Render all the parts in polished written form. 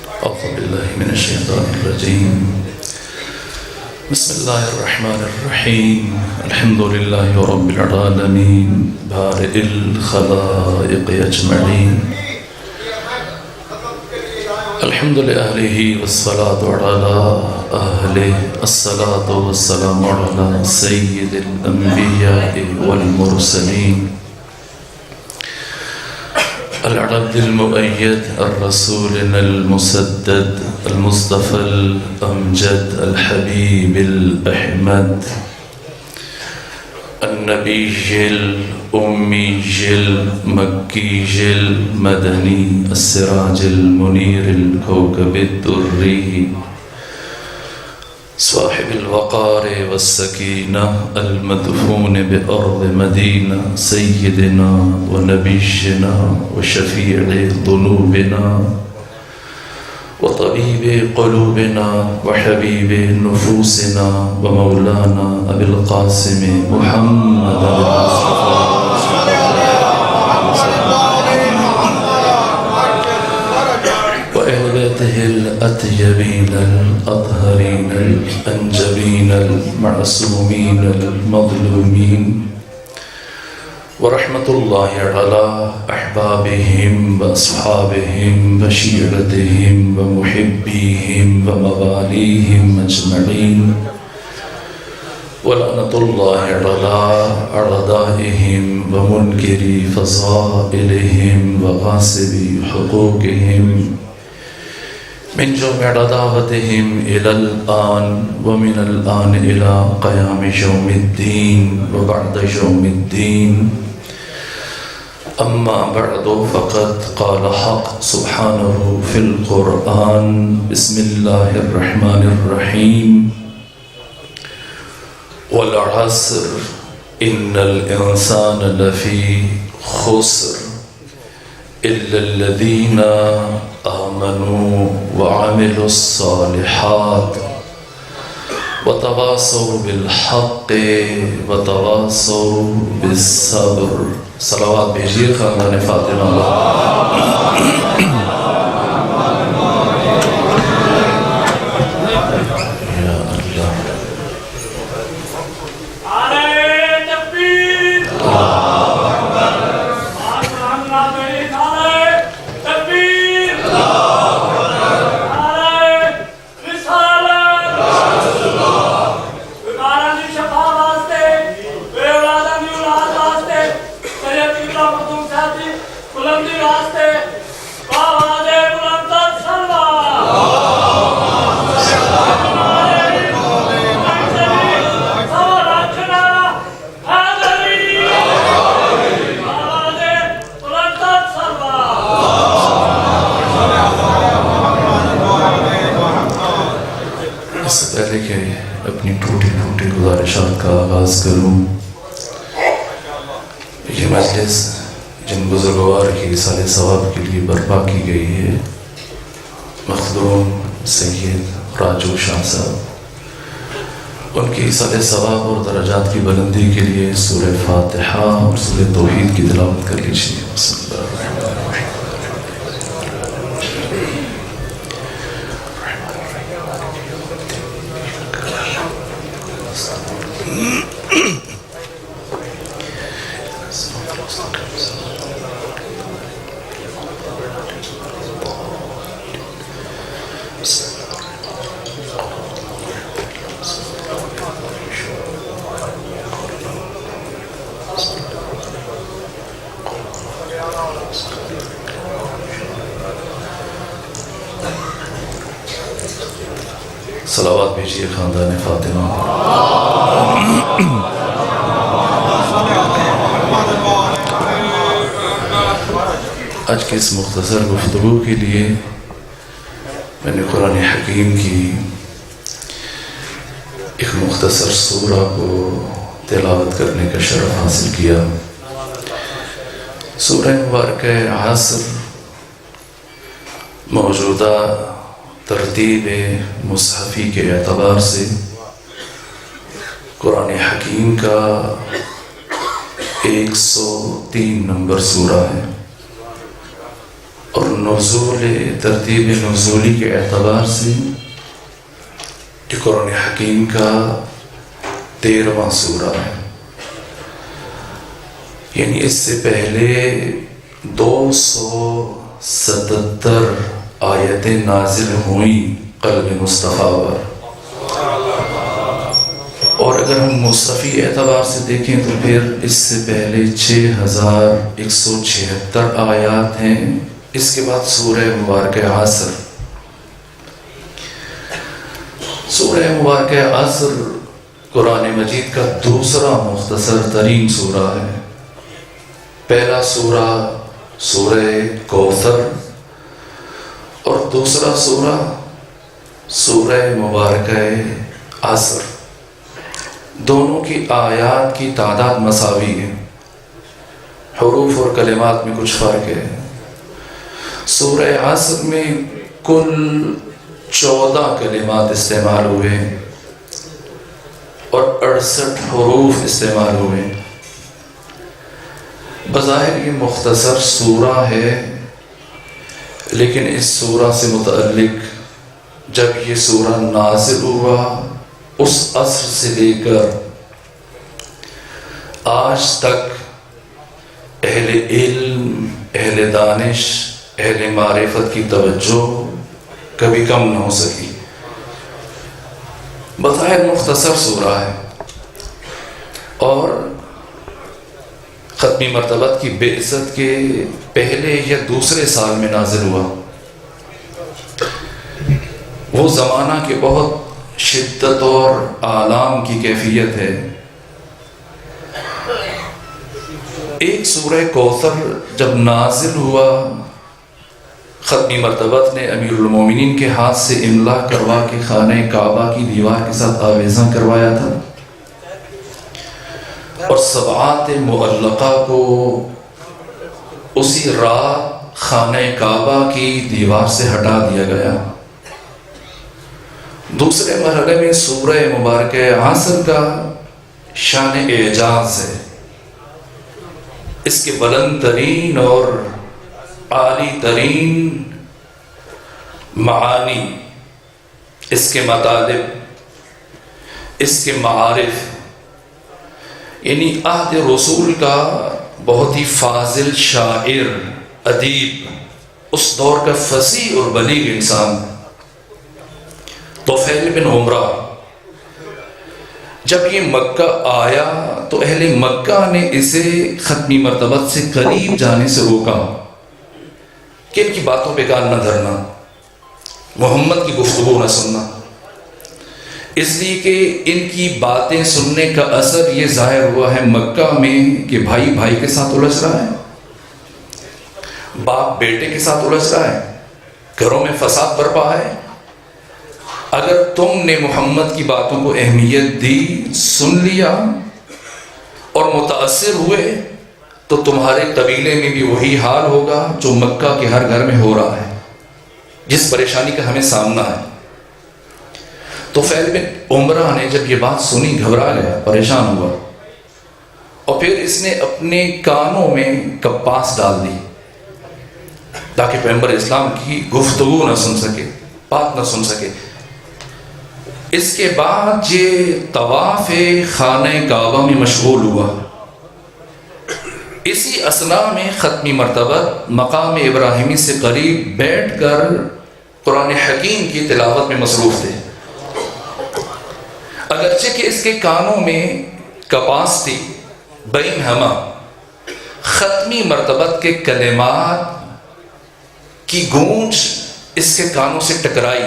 أعوذ بالله من الشيطان الرجيم. بسم الله الرحمن الرحيم. الحمد لله رب العالمين بارئ الخلائق أجمعين. الحمد لأهله والصلاة على أهله. الصلاة والسلام على سيد الأنبياء والمرسلين العبد المؤيد الرسول المسدد المصطفى الأمجد الحبيب الأحمد النبي الأمي المكي المدني السراج المنير الكوكب الدري صاحب الوقار والسكينة المدفون بأرض مدينة سيدنا ونبينا وشفيع ذنوبنا وطبيب قلوبنا وحبيب نفوسنا ومولانا أبي القاسم محمد المصطفى وأهلته الأطيبين الأطهرين الأنجبين المعصومين المظلومين ورحمة الله على أحبابهم وأصحابهم وشيعتهم ومحبيهم ومواليهم أجمعين ولعنة الله على أعدائهم ومنكري فضائلهم وغاصبي حقوقهم من جمع عداوتهم إلى الآن ومن الآن إلى قيام يوم الدين وبعد يوم الدين. أما بعد فقد قال حق سبحانه في القرآن. بسم الله الرحمن الرحيم. والعصر إن الإنسان لفي خسر إلا الذين آمنوا وعملوا الصالحات وتواصوا بالحق وتواصوا بالصبر. صلوات بھیجیے خاندان فاطمہ. اپنی ٹوٹی ٹوٹی گزارشات کا آغاز کروں. یہ مجلس جن بزرگوار کی ایصال ثواب کے لیے برپا کی گئی ہے، مخدوم سید راجو شاہ صاحب، ان کی ایصال ثواب اور درجات کی بلندی کے لیے سورہ فاتحہ اور سورہ توحید کی تلاوت کر لیجیے. بسم اللہ الرحمن الرحیم. صلوات بھیجیے خاندان فاطمہ. آج کی اس مختصر گفتگو کے لیے میں نے قرآن حکیم کی ایک مختصر سورہ کو تلاوت کرنے کا شرف حاصل کیا. سورہ مبارکہ عصر موجودہ ترتیب مصحفی کے اعتبار سے قرآن حکیم کا 103 نمبر سورہ ہے. اور نزول ترتیب نزولی کے اعتبار سے یہ قرآن حکیم کا 13واں سورہ ہے، یعنی اس سے پہلے 277 آیتیں نازل ہوئیں قلب مصطفیٰ پر، اور اگر ہم مصحفی اعتبار سے دیکھیں تو پھر اس سے پہلے 6176 آیات ہیں۔ اس کے بعد سورہ مبارکہ عصر، سورہ مبارکہ عصر قرآن مجید کا دوسرا مختصر ترین سورہ ہے۔ پہلا سورہ سورہ کوثر اور دوسرا سورہ سورہ مبارکہ عصر، دونوں کی آیات کی تعداد مساوی ہے، حروف اور کلمات میں کچھ فرق ہے۔ سورہ عصر میں کل 14 کلمات استعمال ہوئے اور 68 حروف استعمال ہوئے۔ بظاہر یہ مختصر سورہ ہے، لیکن اس سورہ سے متعلق جب یہ سورہ نازل ہوا اس عصر سے لے کر آج تک اہل علم، اہل دانش، اہل معرفت کی توجہ کبھی کم نہ ہو سکی۔ بظاہر مختصر سورہ ہے اور ختمی مرتبت کی بعثت کے پہلے یا دوسرے سال میں نازل ہوا۔ وہ زمانہ کے بہت شدت اور آلام کی کیفیت ہے۔ ایک سورہ کوثر جب نازل ہوا، ختمی مرتبت نے امیر المومنین کے ہاتھ سے املا کروا کے خانہ کعبہ کی دیوار کے ساتھ آویزاں کروایا تھا، اور سبعات معلقہ کو اسی رات خانہ کعبہ کی دیوار سے ہٹا دیا گیا۔ دوسرے مرحلے میں سورہ مبارکہ عصر کا شان اعجاز ہے۔ اس کے بلند ترین اور عالی ترین معانی، اس کے مطالب، اس کے معارف، یعنی عہد رسول کا بہت ہی فاضل شاعر، ادیب، اس دور کا فصیح اور بلیغ انسان طفیل بن عمرہ جب یہ مکہ آیا تو اہل مکہ نے اسے ختمی مرتبت سے قریب جانے سے روکا کہ ان کی باتوں پہ کان نہ دھرنا، محمد کی گفتگو نہ سننا، اس لیے کہ ان کی باتیں سننے کا اثر یہ ظاہر ہوا ہے مکہ میں کہ بھائی بھائی کے ساتھ الجھ رہا ہے، باپ بیٹے کے ساتھ الجھ رہا ہے، گھروں میں فساد برپا ہے۔ اگر تم نے محمد کی باتوں کو اہمیت دی، سن لیا اور متاثر ہوئے تو تمہارے قبیلے میں بھی وہی حال ہوگا جو مکہ کے ہر گھر میں ہو رہا ہے، جس پریشانی کا ہمیں سامنا ہے۔ تو طفیل بن عمرہ نے جب یہ بات سنی گھبرا گیا، پریشان ہوا، اور پھر اس نے اپنے کانوں میں کپاس ڈال دی تاکہ پیغمبر اسلام کی گفتگو نہ سن سکے، بات نہ سن سکے۔ اس کے بعد یہ طواف خانہ کعبہ میں مشغول ہوا۔ اسی اثنا میں ختمی مرتبت مقام ابراہیمی سے قریب بیٹھ کر قرآن حکیم کی تلاوت میں مصروف تھے، اگرچہ کہ اس کے کانوں میں کپاس تھی، بین ہما ختمی مرتبت کے کلمات کی گونج اس کے کانوں سے ٹکرائی،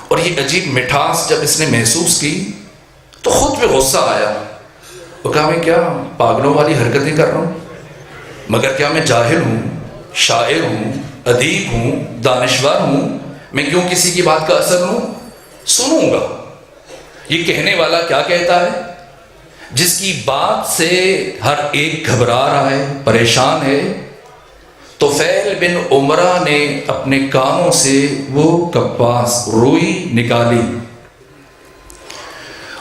اور یہ عجیب مٹھاس جب اس نے محسوس کی تو خود پہ غصہ آیا۔ وہ کہا میں کیا پاگلوں والی حرکتیں کر رہا ہوں؟ مگر کیا میں جاہل ہوں، شاعر ہوں، ادیب ہوں، دانشور ہوں؟ میں کیوں کسی کی بات کا اثر لوں؟ سنوں گا یہ کہنے والا کیا کہتا ہے، جس کی بات سے ہر ایک گھبرا رہا ہے، پریشان ہے۔ طفیل بن عمرہ نے اپنے کانوں سے وہ کپاس، روئی نکالی،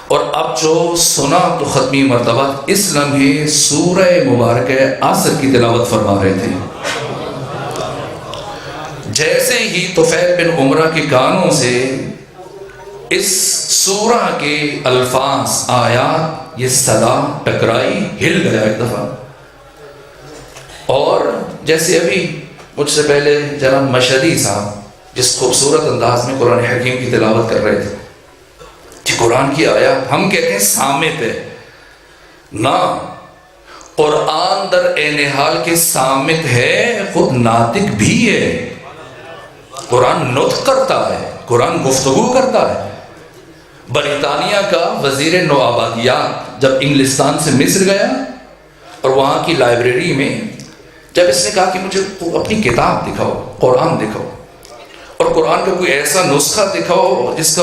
اور اب جو سنا تو ختمی مرتبہ اس لمحے سورہ مبارکہ عصر کی تلاوت فرما رہے تھے۔ جیسے ہی طفیل بن عمرہ کے کانوں سے اس سورہ کے الفاظ آیات یہ صدا ٹکرائی، ہل گیا ایک دفعہ. اور جیسے ابھی مجھ سے پہلے جناب مشہدی صاحب جس خوبصورت انداز میں قرآن حکیم کی تلاوت کر رہے تھے کہ قرآن کی آیات ہم کہتے ہیں صامت ہے، نہ، قرآن در عین حال کے صامت ہے، خود ناطق بھی ہے. قرآن نطق کرتا ہے، قرآن گفتگو کرتا ہے. برطانیہ کا وزیر نوآبادیات جب انگلستان سے مصر گیا اور وہاں کی لائبریری میں جب اس نے کہا کہ مجھے اپنی کتاب دکھاؤ، قرآن دکھاؤ، اور قرآن کا کوئی ایسا نسخہ دکھاؤ جس کا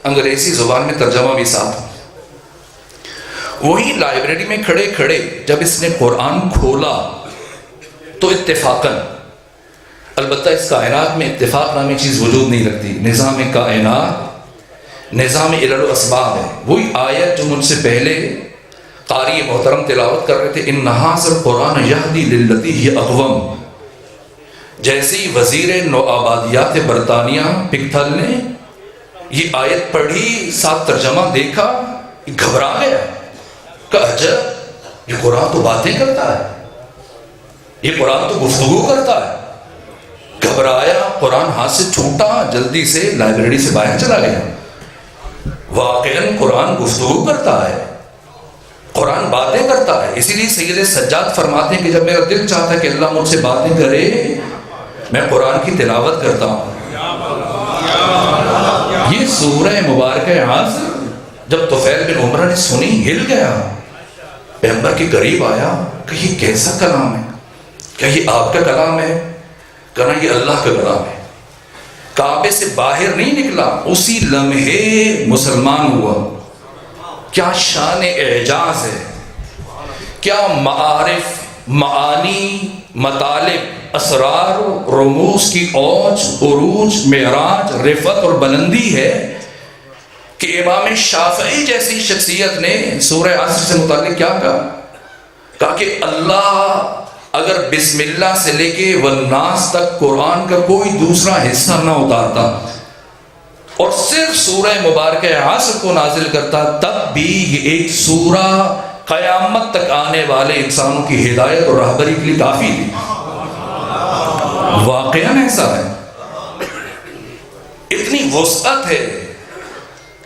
انگریزی زبان میں ترجمہ بھی ساتھ، وہی لائبریری میں کھڑے کھڑے جب اس نے قرآن کھولا تو اتفاقاً، البتہ اس کائنات میں اتفاق نامی چیز وجود نہیں رکھتی، نظام کائنات نظام علل و اسباب ہے. وہی آیت جو مجھ سے پہلے قاری محترم تلاوت کر رہے تھے، ان ھذا القرآن یہدی للتی ہی اقوم، جیسے ہی وزیر نوآبادیات برطانیہ پکتھل نے یہ آیت پڑھی، ساتھ ترجمہ دیکھا، گھبرا گیا کہ عجب، یہ قرآن تو باتیں کرتا ہے، یہ قرآن تو گفتگو کرتا ہے. گھبرایا، قرآن ہاتھ سے چھوٹا، جلدی سے لائبریری سے باہر چلا گیا. واقعاً قرآن گفتگو کرتا ہے، قرآن باتیں کرتا ہے. اسی لیے سید سجاد فرماتے ہیں کہ جب میرا دل چاہتا ہے کہ اللہ مجھ سے باتیں کرے، میں قرآن کی تلاوت کرتا ہوں. یہ سورہ مبارکہ عصر جب طفیل بن عمرہ نے سنی، ہل گیا، پیغمبر کے قریب آیا کہ یہ کیسا کلام ہے؟ کیا یہ آپ کا کلام ہے؟ کہنا یہ اللہ کا کلام ہے. کعبے سے باہر نہیں نکلا، اسی لمحے مسلمان ہوا. کیا شان اعجاز ہے، کیا معارف، معانی، مطالب، اسرار، رموز کی اوج، عروج، معراج، رفعت اور بلندی ہے کہ امام شافعی جیسی شخصیت نے سورہ عصر سے متعلق کیا کہا کہ اللہ اگر بسم اللہ سے لے کے والناس تک قرآن کا کوئی دوسرا حصہ نہ اتارتا اور صرف سورہ مبارکہ عصر کو نازل کرتا، تب بھی یہ ایک سورہ قیامت تک آنے والے انسانوں کی ہدایت اور رہبری کے لیے کافی تھی. واقعاً ایسا ہے، اتنی وسعت ہے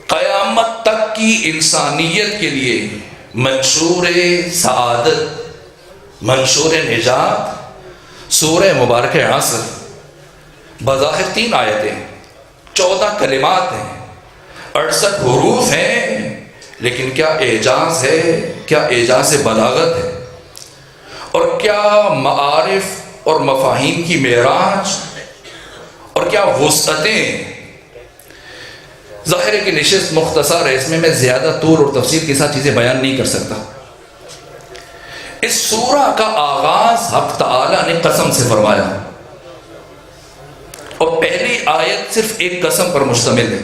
قیامت تک کی انسانیت کے لیے. منشور سعادت، منشور نجات، سورہ مبارکہ عصر. بظاہر 3 آیتیں، 14 کلمات ہیں، 68 حروف ہیں، لیکن کیا اعجاز ہے، کیا اعجاز بلاغت ہے، اور کیا معارف اور مفاہیم کی معراج، اور کیا وسعتیں. ظاہر ہے کہ نشست مختصر ہے، اس میں زیادہ طول اور تفصیل کے ساتھ چیزیں بیان نہیں کر سکتا. اس سورہ کا آغاز حق تعالیٰ نے قسم سے فرمایا، اور پہلی آیت صرف ایک قسم پر مشتمل ہے.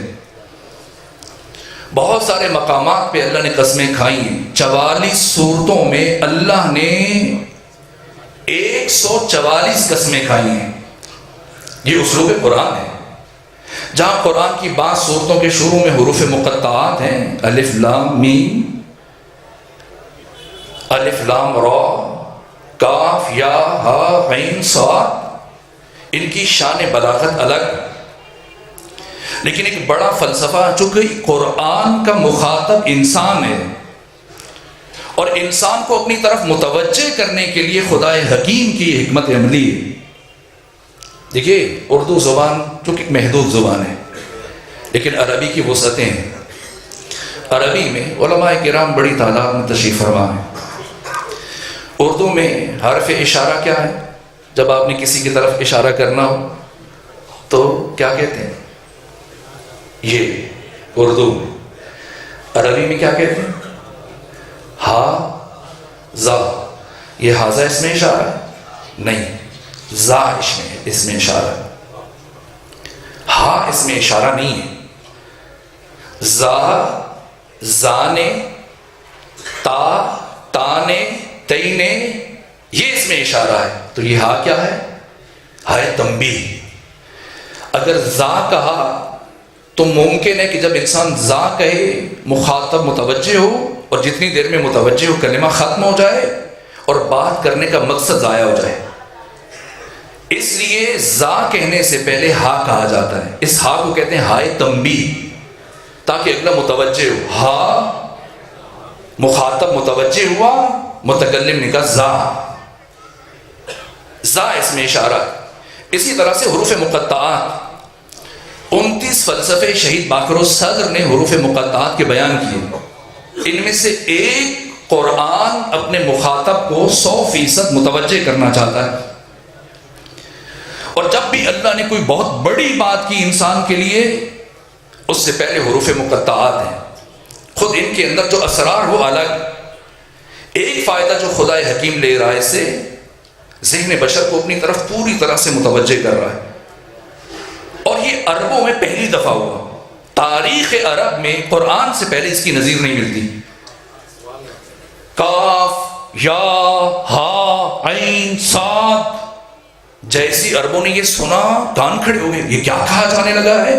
بہت سارے مقامات پہ اللہ نے قسمیں کھائی ہیں. 44 سورتوں میں اللہ نے 144 قسمیں کھائی ہیں. یہ اسلوب قرآن ہے. جہاں قرآن کی بعض سورتوں کے شروع میں حروف مقطعات ہیں، الف لام میم، الف لام را، کاف یا ہا عین صاد، ان کی شان بلاغت الگ. لیکن ایک بڑا فلسفہ، چونکہ قرآن کا مخاطب انسان ہے اور انسان کو اپنی طرف متوجہ کرنے کے لیے خدائے حکیم کی حکمت عملی ہے. دیکھیے اردو زبان چونکہ ایک محدود زبان ہے، لیکن عربی کی وسعتیں ہیں. عربی میں علماء کرام بڑی تعداد میں تشریف فرما ہیں. اردو میں حرف اشارہ کیا ہے؟ جب آپ نے کسی کی طرف اشارہ کرنا ہو تو کیا کہتے ہیں؟ یہ اردو میں. عربی میں کیا کہتے ہیں؟ ہا زا. یہ ہاضا اس میں اشارہ ہے؟ نہیں، زا اس میں اشارہ ہے. ہا اس میں اشارہ نہیں ہے. زا زانے، تا تانے، تینے، یہ اس میں اشارہ ہے. تو یہ ہا کیا ہے؟ ہائے تنبیہ. اگر ذا کہا تو ممکن ہے کہ جب انسان ذا کہے مخاطب متوجہ ہو، اور جتنی دیر میں متوجہ ہو کلمہ ختم ہو جائے اور بات کرنے کا مقصد ضائع ہو جائے. اس لیے ذا کہنے سے پہلے ہا کہا جاتا ہے. اس ہا کو کہتے ہیں ہائے تنبیہ، تاکہ اگلا متوجہ ہو. ہا مخاطب متوجہ ہوا، متکلم نے کہا ذا. ذا اس میں اشارہ. اسی طرح سے حروف مقطعات، 29 فلسفے شہید باقر الصدر نے حروف مقطعات کے بیان کیے. ان میں سے ایک قرآن اپنے مخاطب کو 100% متوجہ کرنا چاہتا ہے. اور جب بھی اللہ نے کوئی بہت بڑی بات کی انسان کے لیے، اس سے پہلے حروف مقطعات ہیں. خود ان کے اندر جو اسرار ہو الگ. ایک فائدہ جو خدا حکیم لے رہا ہے اس سے، ذہن بشر کو اپنی طرف پوری طرح سے متوجہ کر رہا ہے. اور یہ عربوں میں پہلی دفعہ ہوا. تاریخ عرب میں قرآن سے پہلے اس کی نظیر نہیں ملتی. کاف یا ہا عین صاد، جیسی عربوں نے یہ سنا کان کھڑے ہو گئے، یہ کیا کہا جانے لگا ہے.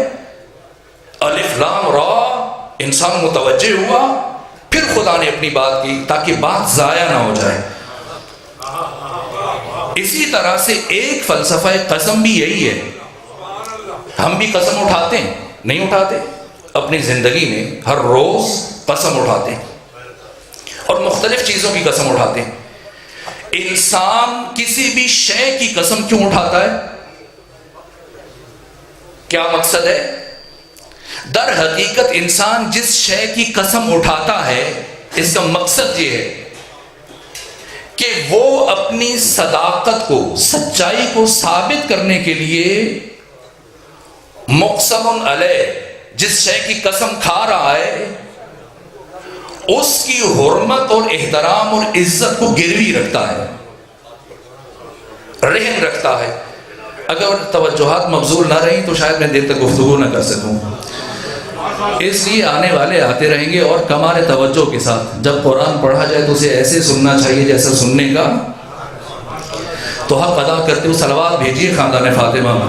الف لام را، انسان متوجہ ہوا. پھر خدا نے اپنی بات کی تاکہ بات ضائع نہ ہو جائے. اسی طرح سے ایک فلسفہ قسم بھی یہی ہے. ہم بھی قسم اٹھاتے ہیں، نہیں اٹھاتے؟ اپنی زندگی میں ہر روز قسم اٹھاتے ہیں، اور مختلف چیزوں کی قسم اٹھاتے ہیں. انسان کسی بھی شے کی قسم کیوں اٹھاتا ہے؟ کیا مقصد ہے؟ در حقیقت انسان جس شے کی قسم اٹھاتا ہے، اس کا مقصد یہ ہے کہ وہ اپنی صداقت کو، سچائی کو ثابت کرنے کے لیے مقسم علیہ، جس شے کی قسم کھا رہا ہے اس کی حرمت اور احترام اور عزت کو گروی رکھتا ہے، رہن رکھتا ہے. اگر توجہات مبذول نہ رہی تو شاید میں دیر تک گفتگو نہ کر سکوں. اس لیے آنے والے آتے رہیں گے، اور کمال توجہ کے ساتھ. جب قرآن پڑھا جائے تو اسے ایسے سننا چاہیے جیسا سننے کا تو حق ادا کرتے ہوئے صلوات بھیجیے خاندان فاطمہ میں.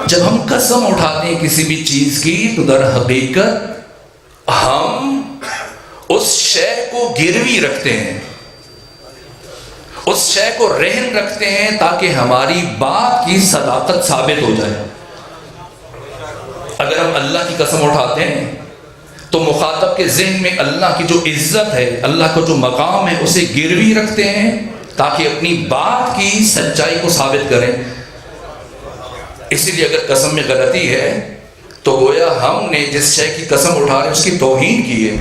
جب ہم قسم اٹھاتے ہیں کسی بھی چیز کی تو در حقیقت ہم اس شے کو گروی رکھتے ہیں، اس شے کو رہن رکھتے ہیں تاکہ ہماری بات کی صداقت ثابت ہو جائے. اگر ہم اللہ کی قسم اٹھاتے ہیں تو مخاطب کے ذہن میں اللہ کی جو عزت ہے، اللہ کا جو مقام ہے، اسے گروی رکھتے ہیں تاکہ اپنی بات کی سچائی کو ثابت کریں. اسی لیے اگر قسم میں غلطی ہے تو گویا ہم نے جس شے کی قسم اٹھا رہے اس کی توہین کی ہے.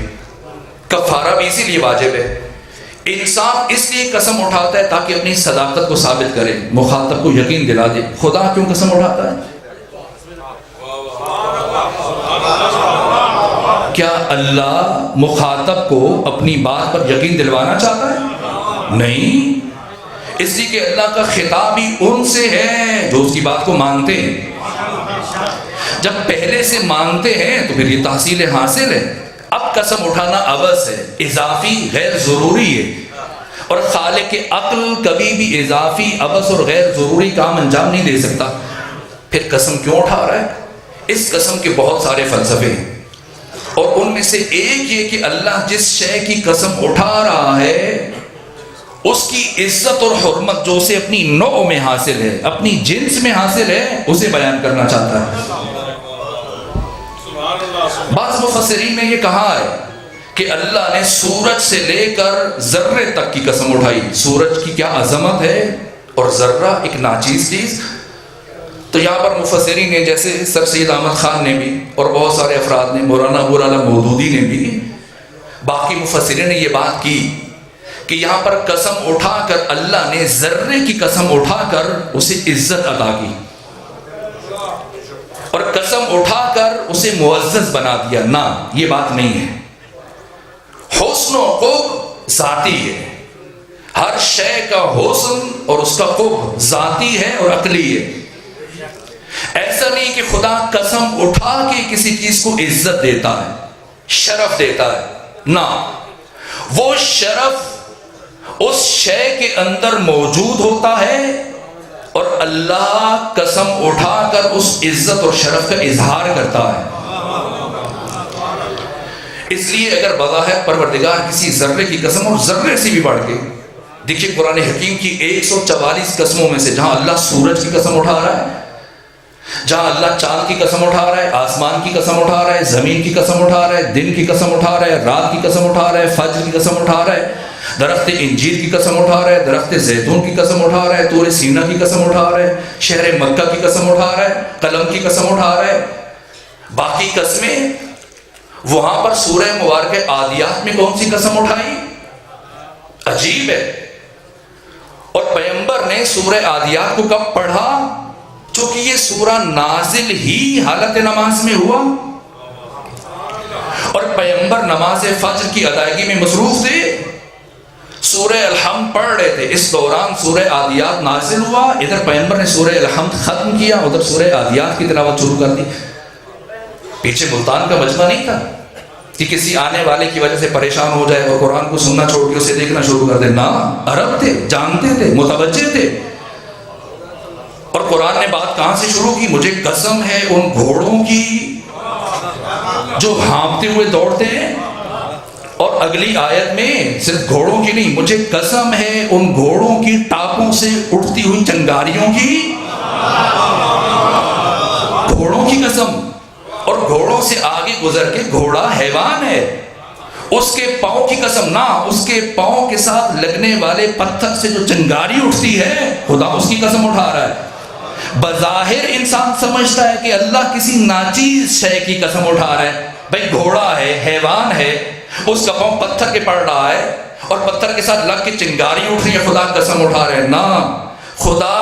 کفارہ بھی اسی لیے واجب ہے. انسان اس لیے قسم اٹھاتا ہے تاکہ اپنی صداقت کو ثابت کرے، مخاطب کو یقین دلا دے. خدا کیوں قسم اٹھاتا ہے؟ کیا اللہ مخاطب کو اپنی بات پر یقین دلوانا چاہتا ہے؟ نہیں. اس لیے کہ اللہ کا خطاب ہی ان سے ہے جو اس کی بات کو مانتے ہیں. جب پہلے سے مانتے ہیں تو پھر یہ تحصیل حاصل ہے. اب قسم اٹھانا عبث ہے، اضافی، غیر ضروری ہے. اور خالق عقل کبھی بھی اضافی، عبث اور غیر ضروری کام انجام نہیں دے سکتا. پھر قسم کیوں اٹھا رہا ہے؟ اس قسم کے بہت سارے فلسفے ہیں، اور ان میں سے ایک یہ کہ اللہ جس شے کی قسم اٹھا رہا ہے اس کی عزت اور حرمت جو اسے اپنی نوع میں حاصل ہے، اپنی جنس میں حاصل ہے، اسے بیان کرنا چاہتا ہے. بعض مفسرین نے یہ کہا ہے کہ اللہ نے سورج سے لے کر ذرے تک کی قسم اٹھائی. سورج کی کیا عظمت ہے، اور ذرہ ایک ناچیز چیز. تو یہاں پر مفسرین نے، جیسے سر سید احمد خان نے بھی اور بہت سارے افراد نے، مولانا ابو العلا مودودی نے بھی، باقی مفسرین نے یہ بات کی کہ یہاں پر قسم اٹھا کر اللہ نے ذرے کی قسم اٹھا کر اسے عزت عطا کی، اور قسم اٹھا کر اسے معزز بنا دیا. نہ، یہ بات نہیں ہے. حسن و قرب ذاتی ہے، ہر شے کا حسن اور اس کا قرب ذاتی ہے اور عقلی ہے۔ ایسا نہیں کہ خدا قسم اٹھا کے کسی چیز کو عزت دیتا ہے، شرف دیتا ہے، نہ، وہ شرف اس شے کے اندر موجود ہوتا ہے اور اللہ قسم اٹھا کر اس عزت اور شرف کا اظہار کرتا ہے۔ اس لیے اگر بظاہر پروردگار کسی ذرے کی قسم، اور ذرے سے بھی بڑھ کے، دیکھیے قرآن حکیم کی 144 قسموں میں سے جہاں اللہ سورج کی قسم اٹھا رہا ہے، جہاں اللہ چاند کی قسم اٹھا رہا ہے، آسمان کی قسم اٹھا رہا ہے، زمین کی قسم اٹھا رہا ہے، دن کی قسم اٹھا رہا ہے، رات کی قسم اٹھا رہا ہے، فجر کی قسم اٹھا رہا ہے، درخت انجیر کی قسم اٹھا رہا ہے، درخت زیتون کی قسم اٹھا رہا ہے، طور سینا کی قسم اٹھا رہا ہے، شہر مکہ کی قسم اٹھا رہا ہے، قلم کی قسم اٹھا رہا ہے، باقی قسمیں وہاں پر سورہ مبارکہ عادیات میں کون سی قسم اٹھائی؟ عجیب ہے۔ اور پیغمبر نے سورہ عادیات کو کب پڑھا؟ چونکہ یہ سورہ نازل ہی حالت نماز میں ہوا اور پیغمبر نماز فجر کی ادائیگی میں مصروف تھے، سورہ الحمد پڑھ رہے تھے، اس دوران سورہ عادیات نازل ہوا، ادھر پیغمبر نے سورہ الحمد ختم کیا، ادھر سورہ عادیات کی تلاوت شروع کر دی۔ پیچھے ملتان کا مجمع نہیں تھا کہ کسی آنے والے کی وجہ سے پریشان ہو جائے اور قرآن کو سننا چھوڑ کے اسے دیکھنا شروع کر دے، نہ، عرب تھے، جانتے تھے، متوجہ تھے۔ اور قرآن نے بات کہاں سے شروع کی؟ مجھے قسم ہے ان گھوڑوں کی جو ہانپتے ہوئے دوڑتے ہیں، اور اگلی آیت میں صرف گھوڑوں کی نہیں، مجھے قسم ہے ان گھوڑوں کی ٹاپوں سے اٹھتی ہوئی چنگاریوں کی، گھوڑوں کی قسم۔ اور گھوڑوں سے آگے گزر کے گھوڑا حیوان ہے، اس کے پاؤں کی قسم، نہ، اس کے پاؤں کے ساتھ لگنے والے پتھر سے جو چنگاری اٹھتی ہے خدا اس کی قسم اٹھا رہا ہے۔ بظاہر انسان سمجھتا ہے کہ اللہ کسی ناچیز شے کی قسم اٹھا رہا ہے، بھئی گھوڑا ہے، حیوان ہے، اس کا پاؤں پتھر کے پڑ رہا ہے اور پتھر کے ساتھ لگ کے چنگاری اٹھ رہی ہے، خدا قسم اٹھا رہے ہیں، نہ، خدا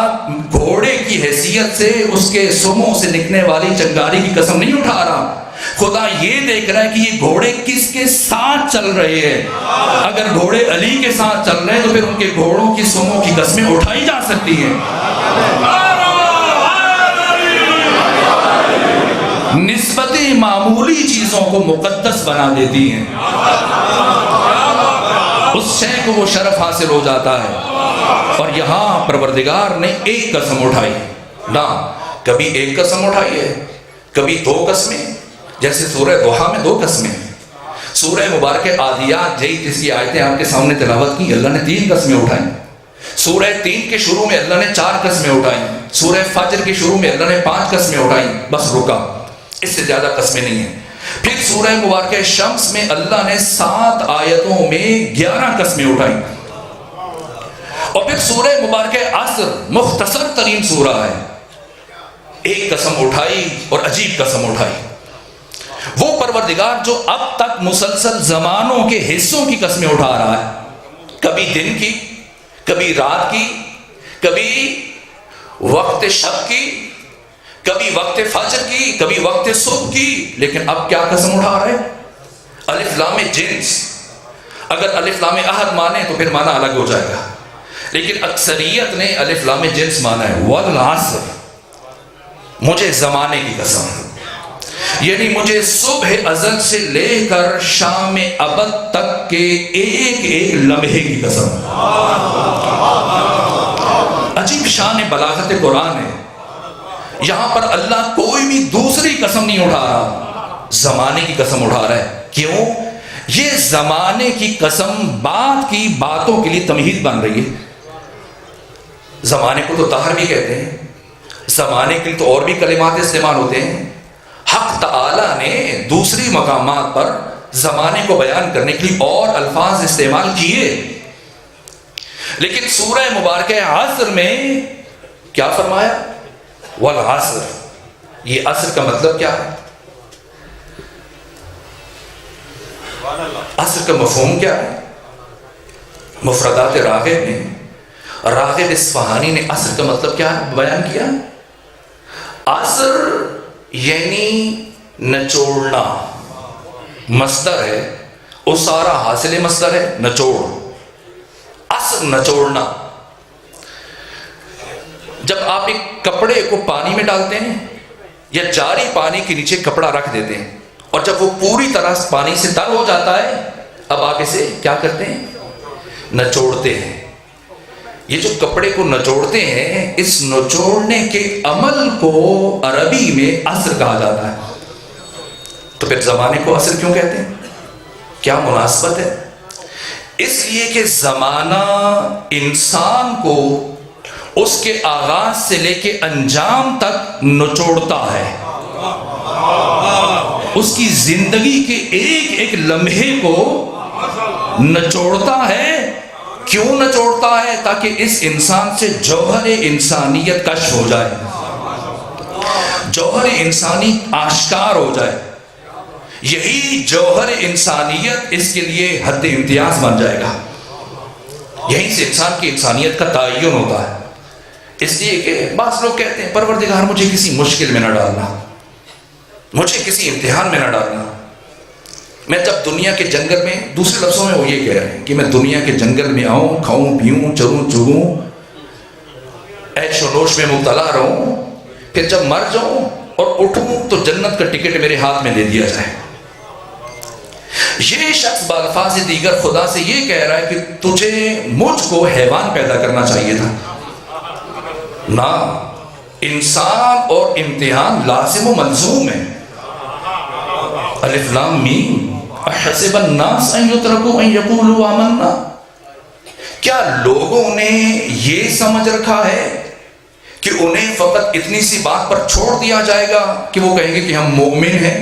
گھوڑے کی حیثیت سے اس کے سموں سے نکلنے والی چنگاری کی قسم نہیں اٹھا رہا، خدا یہ دیکھ رہا ہے کہ یہ گھوڑے کس کے ساتھ چل رہے ہیں۔ اگر گھوڑے علی کے ساتھ چل رہے ہیں تو پھر ان کے گھوڑوں کی سموں کی قسمیں اٹھائی جا سکتی ہیں۔ نسبتیں معمولی چیزوں کو مقدس بنا دیتی ہیں، اس شے کو وہ شرف حاصل ہو جاتا ہے۔ اور یہاں پروردگار نے ایک قسم اٹھائی، نہ، کبھی ایک قسم اٹھائی ہے، کبھی دو قسمیں، جیسے سورہ ضحیٰ میں 2 قسمیں، سورہ مبارکہ عادیات جس کی آیتیں آپ کے سامنے تلاوت کی، اللہ نے 3 قسمیں اٹھائیں، سورہ 3 کے شروع میں اللہ نے 4 قسمیں اٹھائیں، سورہ فجر کے شروع میں اللہ نے 5 قسمیں اٹھائیں، بس رکا، اس سے زیادہ قسمیں نہیں ہیں۔ پھر سورہ مبارکہ شمس میں اللہ نے 7 آیتوں میں 11 قسمیں اٹھائیں، اور پھر سورہ مبارکہ عصر مختصر ترین سورہ ہے، ایک قسم اٹھائی اور عجیب قسم اٹھائی۔ وہ پروردگار جو اب تک مسلسل زمانوں کے حصوں کی قسمیں اٹھا رہا ہے، کبھی دن کی، کبھی رات کی، کبھی وقت شب کی، کبھی وقت فجر کی، کبھی وقت صبح کی، لیکن اب کیا قسم اٹھا رہے ہیں؟ الف لام جنس۔ اگر الف لام عہد مانے تو پھر معنی الگ ہو جائے گا، لیکن اکثریت نے الف لام جنس مانا ہے، والعصر، مجھے زمانے کی قسم، یعنی مجھے صبح ازل سے لے کر شام ابد تک کے ایک ایک لمحے کی قسم۔ عجیب شان بلاغت قرآن ہے، یہاں پر اللہ کوئی بھی دوسری قسم نہیں اٹھا رہا، زمانے کی قسم اٹھا رہا ہے۔ کیوں؟ یہ زمانے کی قسم بعد کی باتوں کے لیے تمہید بن رہی ہے۔ زمانے کو تو دہر بھی کہتے ہیں، زمانے کے لیے تو اور بھی کلمات استعمال ہوتے ہیں۔ حق تعالی نے دوسری مقامات پر زمانے کو بیان کرنے کے لیے اور الفاظ استعمال کیے، لیکن سورہ مبارکہ عصر میں کیا فرمایا؟ والعصر۔ یہ عصر کا مطلب کیا ہے؟ عصر کا مفہوم کیا ہے؟ مفردات راغب نے، راغب اصفہانی نے عصر کا مطلب کیا بیان کیا؟ عصر یعنی نچوڑنا، مصدر ہے، اسارا حاصل مصدر ہے نچوڑ، اثر نچوڑنا. جب آپ ایک کپڑے کو پانی میں ڈالتے ہیں یا جاری پانی کے نیچے کپڑا رکھ دیتے ہیں اور جب وہ پوری طرح پانی سے تر ہو جاتا ہے، اب آپ اسے کیا کرتے ہیں؟ نچوڑتے ہیں. یہ جو کپڑے کو نچوڑتے ہیں، اس نچوڑنے کے عمل کو عربی میں عصر کہا جاتا ہے. تو پھر زمانے کو عصر کیوں کہتے ہیں؟ کیا مناسبت ہے؟ اس لیے کہ زمانہ انسان کو اس کے آغاز سے لے کے انجام تک نچوڑتا ہے. اس کی زندگی کے ایک ایک لمحے کو نچوڑتا ہے. کیوں نچوڑتا ہے؟ تاکہ اس انسان سے جوہر انسانیت کشف ہو جائے، جوہر انسانی آشکار ہو جائے. یہی جوہر انسانیت اس کے لیے حد امتیاز بن جائے گا. یہیں سے انسان کی انسانیت کا تعین ہوتا ہے. اس لیے کہ بعض لوگ کہتے ہیں پروردگار مجھے کسی مشکل میں نہ ڈالنا، مجھے کسی امتحان میں نہ ڈالنا. میں جب دنیا کے جنگل میں، دوسرے لفظوں میں وہ یہ کہہ رہے ہیں کہ میں دنیا کے جنگل میں آؤں، کھاؤں پیوں، چروں چگوں، عیش و نوش میں مبتلا رہوں، پھر جب مر جاؤں اور اٹھوں تو جنت کا ٹکٹ میرے ہاتھ میں دے دیا جائے. یہ شخص بالفاظ دیگر خدا سے یہ کہہ رہا ہے کہ تجھے مجھ کو حیوان پیدا کرنا چاہیے تھا. نہ، انسان اور امتحان لازم و ملزوم ہے. الف لام میم احسب الناس ان یترکوا ان یقولوا آمنا. کیا لوگوں نے یہ سمجھ رکھا ہے کہ انہیں فقط اتنی سی بات پر چھوڑ دیا جائے گا کہ وہ کہیں گے کہ ہم مومن ہیں؟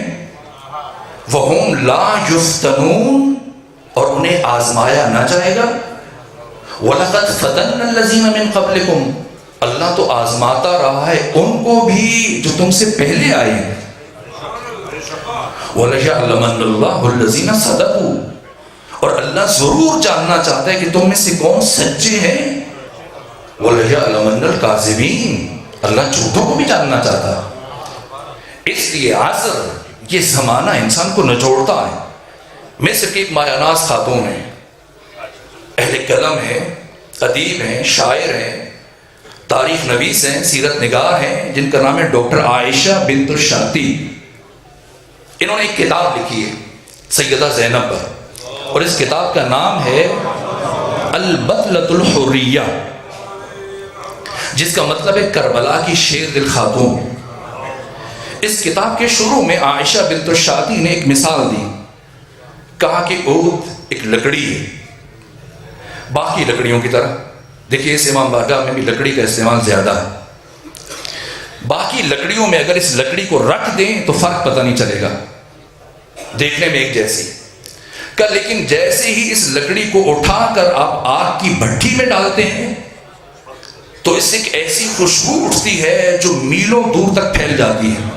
وَهُمْ لَا يُفْتَنُونَ، اور انہیں آزمایا نہ جائے گا. وَلَقَدْ فَتَنَّ الَّذِينَ مِن قَبْلِكُمْ، اللہ تو آزماتا رہا ہے ان کو بھی جو تم سے پہلے آئے ہیں. وَلَيَعْلَمَنَّ اللَّهُ الَّذِينَ صَدَقُوا، اور اللہ ضرور جاننا چاہتا ہے کہ تم میں سے کون سچے ہیں. وَلَيَعْلَمَنَّ الْكَاذِبِينَ، اللہ جھوٹوں کو بھی جاننا چاہتا ہے. اس لیے عصر، یہ زمانہ انسان کو نچوڑتا ہے. مصر کی ایک مایہ ناز خاتون ہے، اہل قلم ہے، ادیب ہیں، شاعر ہیں، تاریخ نویس ہیں، سیرت نگار ہیں، جن کا نام ہے ڈاکٹر عائشہ بنت الشاطی. انہوں نے ایک کتاب لکھی ہے سیدہ زینب پر، اور اس کتاب کا نام ہے البطلۃ الحریہ، جس کا مطلب ہے کربلا کی شیر دل خاتون. اس کتاب کے شروع میں عائشہ بنت الشاطی نے ایک مثال دی. کہا کہ عود ایک لکڑی ہے، باقی لکڑیوں کی طرح. دیکھیے اس امام بارگاہ میں بھی لکڑی کا استعمال زیادہ ہے. باقی لکڑیوں میں اگر اس لکڑی کو رکھ دیں تو فرق پتہ نہیں چلے گا، دیکھنے میں ایک جیسی. لیکن جیسے ہی اس لکڑی کو اٹھا کر آپ آگ کی بھٹی میں ڈالتے ہیں تو اس سے ایک ایسی خوشبو اٹھتی ہے جو میلوں دور تک پھیل جاتی ہے.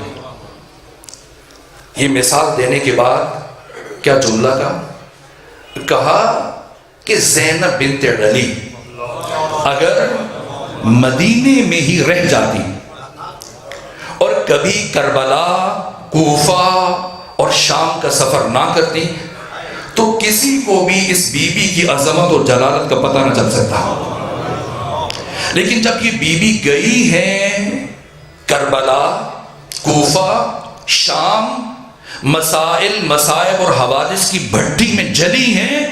یہ مثال دینے کے بعد کیا جملہ کہا کہ زینب بنت علی اگر مدینے میں ہی رہ جاتی اور کبھی کربلا، کوفہ اور شام کا سفر نہ کرتی تو کسی کو بھی اس بی بی کی عظمت اور جلالت کا پتہ نہ چل سکتا. لیکن جب یہ بی بی گئی ہیں کربلا، کوفہ، شام، مسائل، مصائب اور حوادث کی بھٹی میں جلی ہیں،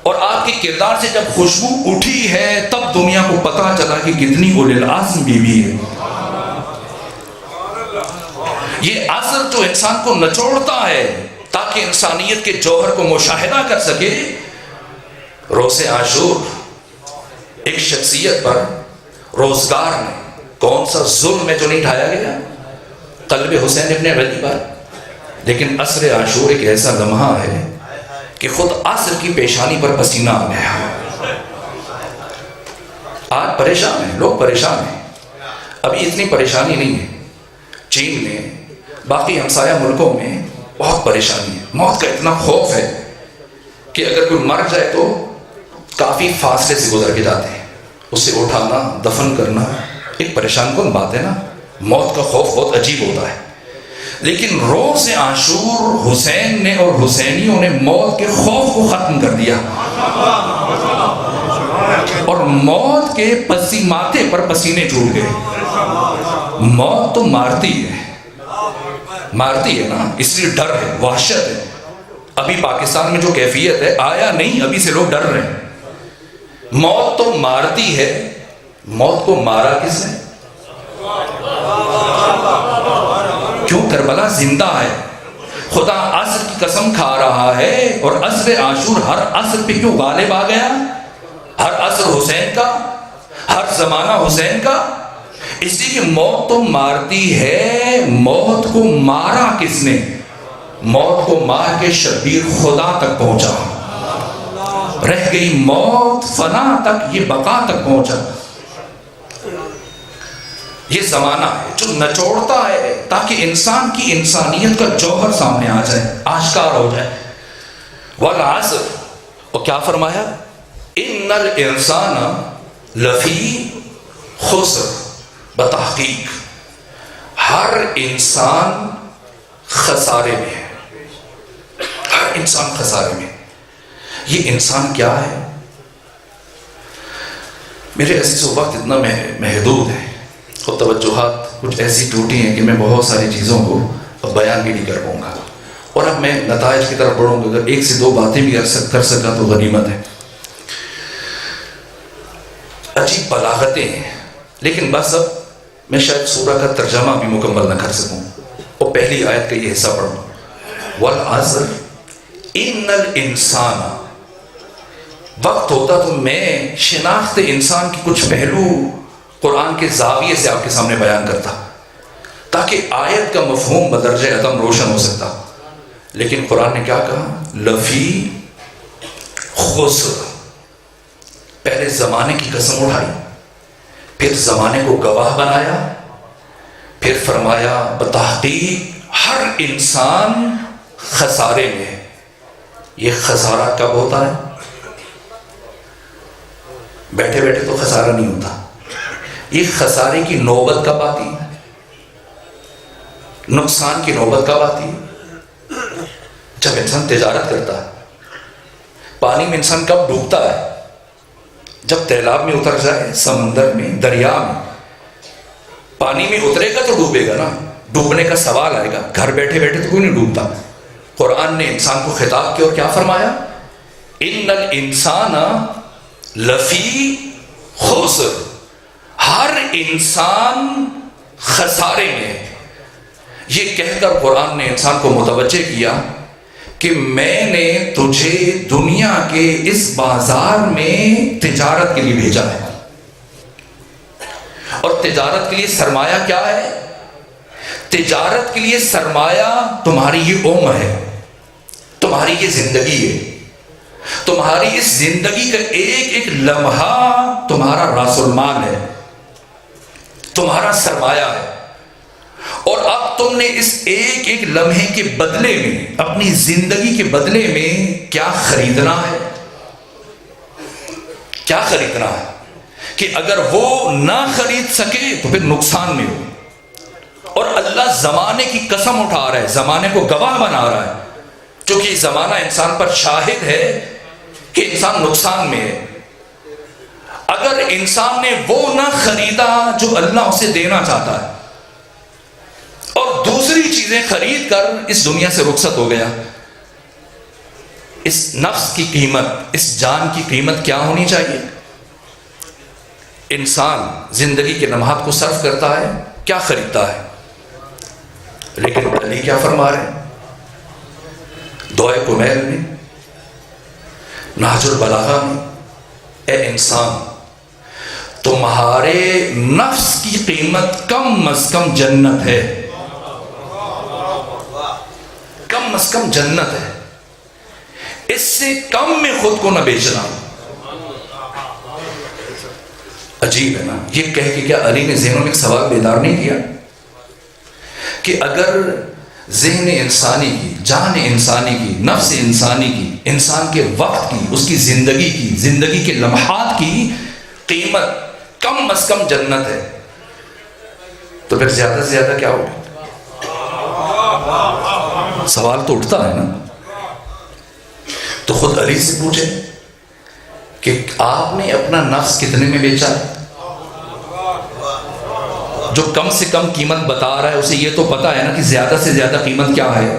اور آپ کے کردار سے جب خوشبو اٹھی ہے تب دنیا کو پتہ چلا کہ کتنی اولی العزم بی بی ہے. یہ اثر جو انسان کو نچوڑتا ہے تاکہ انسانیت کے جوہر کو مشاہدہ کر سکے. روز عاشور ایک شخصیت پر روزگار میں کون سا ظلم ہے جو نہیں ڈھایا گیا؟ قلب حسین ابن علی پر. لیکن عصر عاشور ایک ایسا لمحہ ہے کہ خود عصر کی پیشانی پر پسینہ آ گیا. آج پریشان ہیں لوگ، پریشان ہیں. ابھی اتنی پریشانی نہیں ہے. چین میں، باقی ہمسایہ ملکوں میں بہت پریشانی ہے. موت کا اتنا خوف ہے کہ اگر کوئی مر جائے تو کافی فاصلے سے گزر کے جاتے ہیں. اسے اٹھانا، دفن کرنا ایک پریشان کن بات ہے نا. موت کا خوف بہت عجیب ہوتا ہے. لیکن روز عاشور حسین نے اور حسینیوں نے موت کے خوف کو ختم کر دیا، اور موت کے ماتھے پر پسینے ٹوٹ گئے۔ موت تو مارتی ہے نا، اس لیے ڈر ہے، وحشت ہے۔ ابھی پاکستان میں جو کیفیت ہے، آیا نہیں ابھی سے لوگ ڈر رہے ہیں۔ موت تو مارتی ہے، موت کو مارا کس نے؟ کیوں؟ کربلا زندہ ہے، خدا عصر کی قسم کھا رہا ہے، اور عصر عاشور ہر عصر پہ کیوں غالب آ گیا؟ ہر عصر حسین کا، ہر زمانہ حسین کا، اس لیے کہ موت تو مارتی ہے۔ موت کو مارا کس نے؟ موت کو مار کے شبیر خدا تک پہنچا، رہ گئی موت فنا تک، یہ بقا تک پہنچا۔ یہ زمانہ ہے جو نچوڑتا ہے تاکہ انسان کی انسانیت کا جوہر سامنے آ جائے، آشکار ہو جائے۔ والعصر، اور کیا فرمایا؟ ان الانسان لفی خسر، بتحقیق ہر انسان خسارے میں ہے، ہر انسان خسارے میں۔ یہ انسان کیا ہے؟ میرے عزیز و وقت اتنا محدود ہے اور توجہات کچھ ایسی ٹوٹی ہیں کہ میں بہت ساری چیزوں کو اب بیان بھی نہیں کر پاؤں گا، اور اب میں نتائج کی طرف بڑھوں گا۔ اگر ایک سے دو باتیں بھی کر سکا تو غنیمت ہے۔ عجیب بلاغتیں ہیں، لیکن بس اب میں شاید سورہ کا ترجمہ بھی مکمل نہ کر سکوں، اور پہلی آیت کا یہ حصہ پڑھوں۔ والعصر ان الانسان، وقت ہوتا تو میں شناخت انسان کی کچھ پہلو قرآن کے زاویے سے آپ کے سامنے بیان کرتا، تاکہ آیت کا مفہوم بدرجہ عدم روشن ہو سکتا۔ لیکن قرآن نے کیا کہا؟ لفی خسر۔ پہلے زمانے کی قسم اٹھائی، پھر زمانے کو گواہ بنایا، پھر فرمایا بتحقیق ہر انسان خسارے میں ہے۔ یہ خسارہ کب ہوتا ہے؟ بیٹھے بیٹھے تو خسارہ نہیں ہوتا، یہ خسارے کی نوبت کب آتی ہے؟ نقصان کی نوبت کب آتی ہے؟ جب انسان تجارت کرتا ہے۔ پانی میں انسان کب ڈوبتا ہے؟ جب تیلاب میں اتر جائے، سمندر میں، دریا میں۔ پانی میں اترے گا تو ڈوبے گا نا، ڈوبنے کا سوال آئے گا۔ گھر بیٹھے بیٹھے تو کوئی نہیں ڈوبتا۔ قرآن نے انسان کو خطاب کیا اور کیا فرمایا؟ ان الانسان لفی خسر، ہر انسان خسارے میں ہے۔ یہ کہہ کر قرآن نے انسان کو متوجہ کیا کہ میں نے تجھے دنیا کے اس بازار میں تجارت کے لیے بھیجا ہے، اور تجارت کے لیے سرمایہ کیا ہے؟ تجارت کے لیے سرمایہ تمہاری یہ عمر ہے، تمہاری یہ زندگی ہے، تمہاری اس زندگی کا ایک ایک لمحہ تمہارا راس المال ہے، تمہارا سرمایہ ہے۔ اور اب تم نے اس ایک ایک لمحے کے بدلے میں، اپنی زندگی کے بدلے میں کیا خریدنا ہے؟ کیا خریدنا ہے کہ اگر وہ نہ خرید سکے تو پھر نقصان میں ہو۔ اور اللہ زمانے کی قسم اٹھا رہا ہے، زمانے کو گواہ بنا رہا ہے، چونکہ زمانہ انسان پر شاہد ہے کہ انسان نقصان میں ہے۔ اگر انسان نے وہ نہ خریدا جو اللہ اسے دینا چاہتا ہے، اور دوسری چیزیں خرید کر اس دنیا سے رخصت ہو گیا، اس نفس کی قیمت، اس جان کی قیمت کیا ہونی چاہیے؟ انسان زندگی کے لمحات کو صرف کرتا ہے، کیا خریدتا ہے؟ لیکن علی کیا فرما رہے ہیں دعائے کمیل میں، نہج البلاغہ میں؟ اے انسان، تمہارے نفس کی قیمت کم از کم جنت ہے، کم از کم جنت ہے، اس سے کم میں خود کو نہ بیچنا۔ عجیب ہے نا، یہ کہہ کے کیا علی نے ذہنوں میں ایک سوال بیدار نہیں کیا کہ اگر ذہن انسانی کی، جان انسانی کی، نفس انسانی کی، انسان کے وقت کی، اس کی زندگی کی، زندگی کے لمحات کی قیمت کم از کم جنت ہے، تو پھر زیادہ سے زیادہ کیا ہوگا؟ سوال تو اٹھتا ہے نا. تو خود علی سے پوچھے کہ آپ نے اپنا نفس کتنے میں بیچا ہے؟ جو کم سے کم قیمت بتا رہا ہے اسے یہ تو پتا ہے نا کہ زیادہ سے زیادہ قیمت کیا ہے.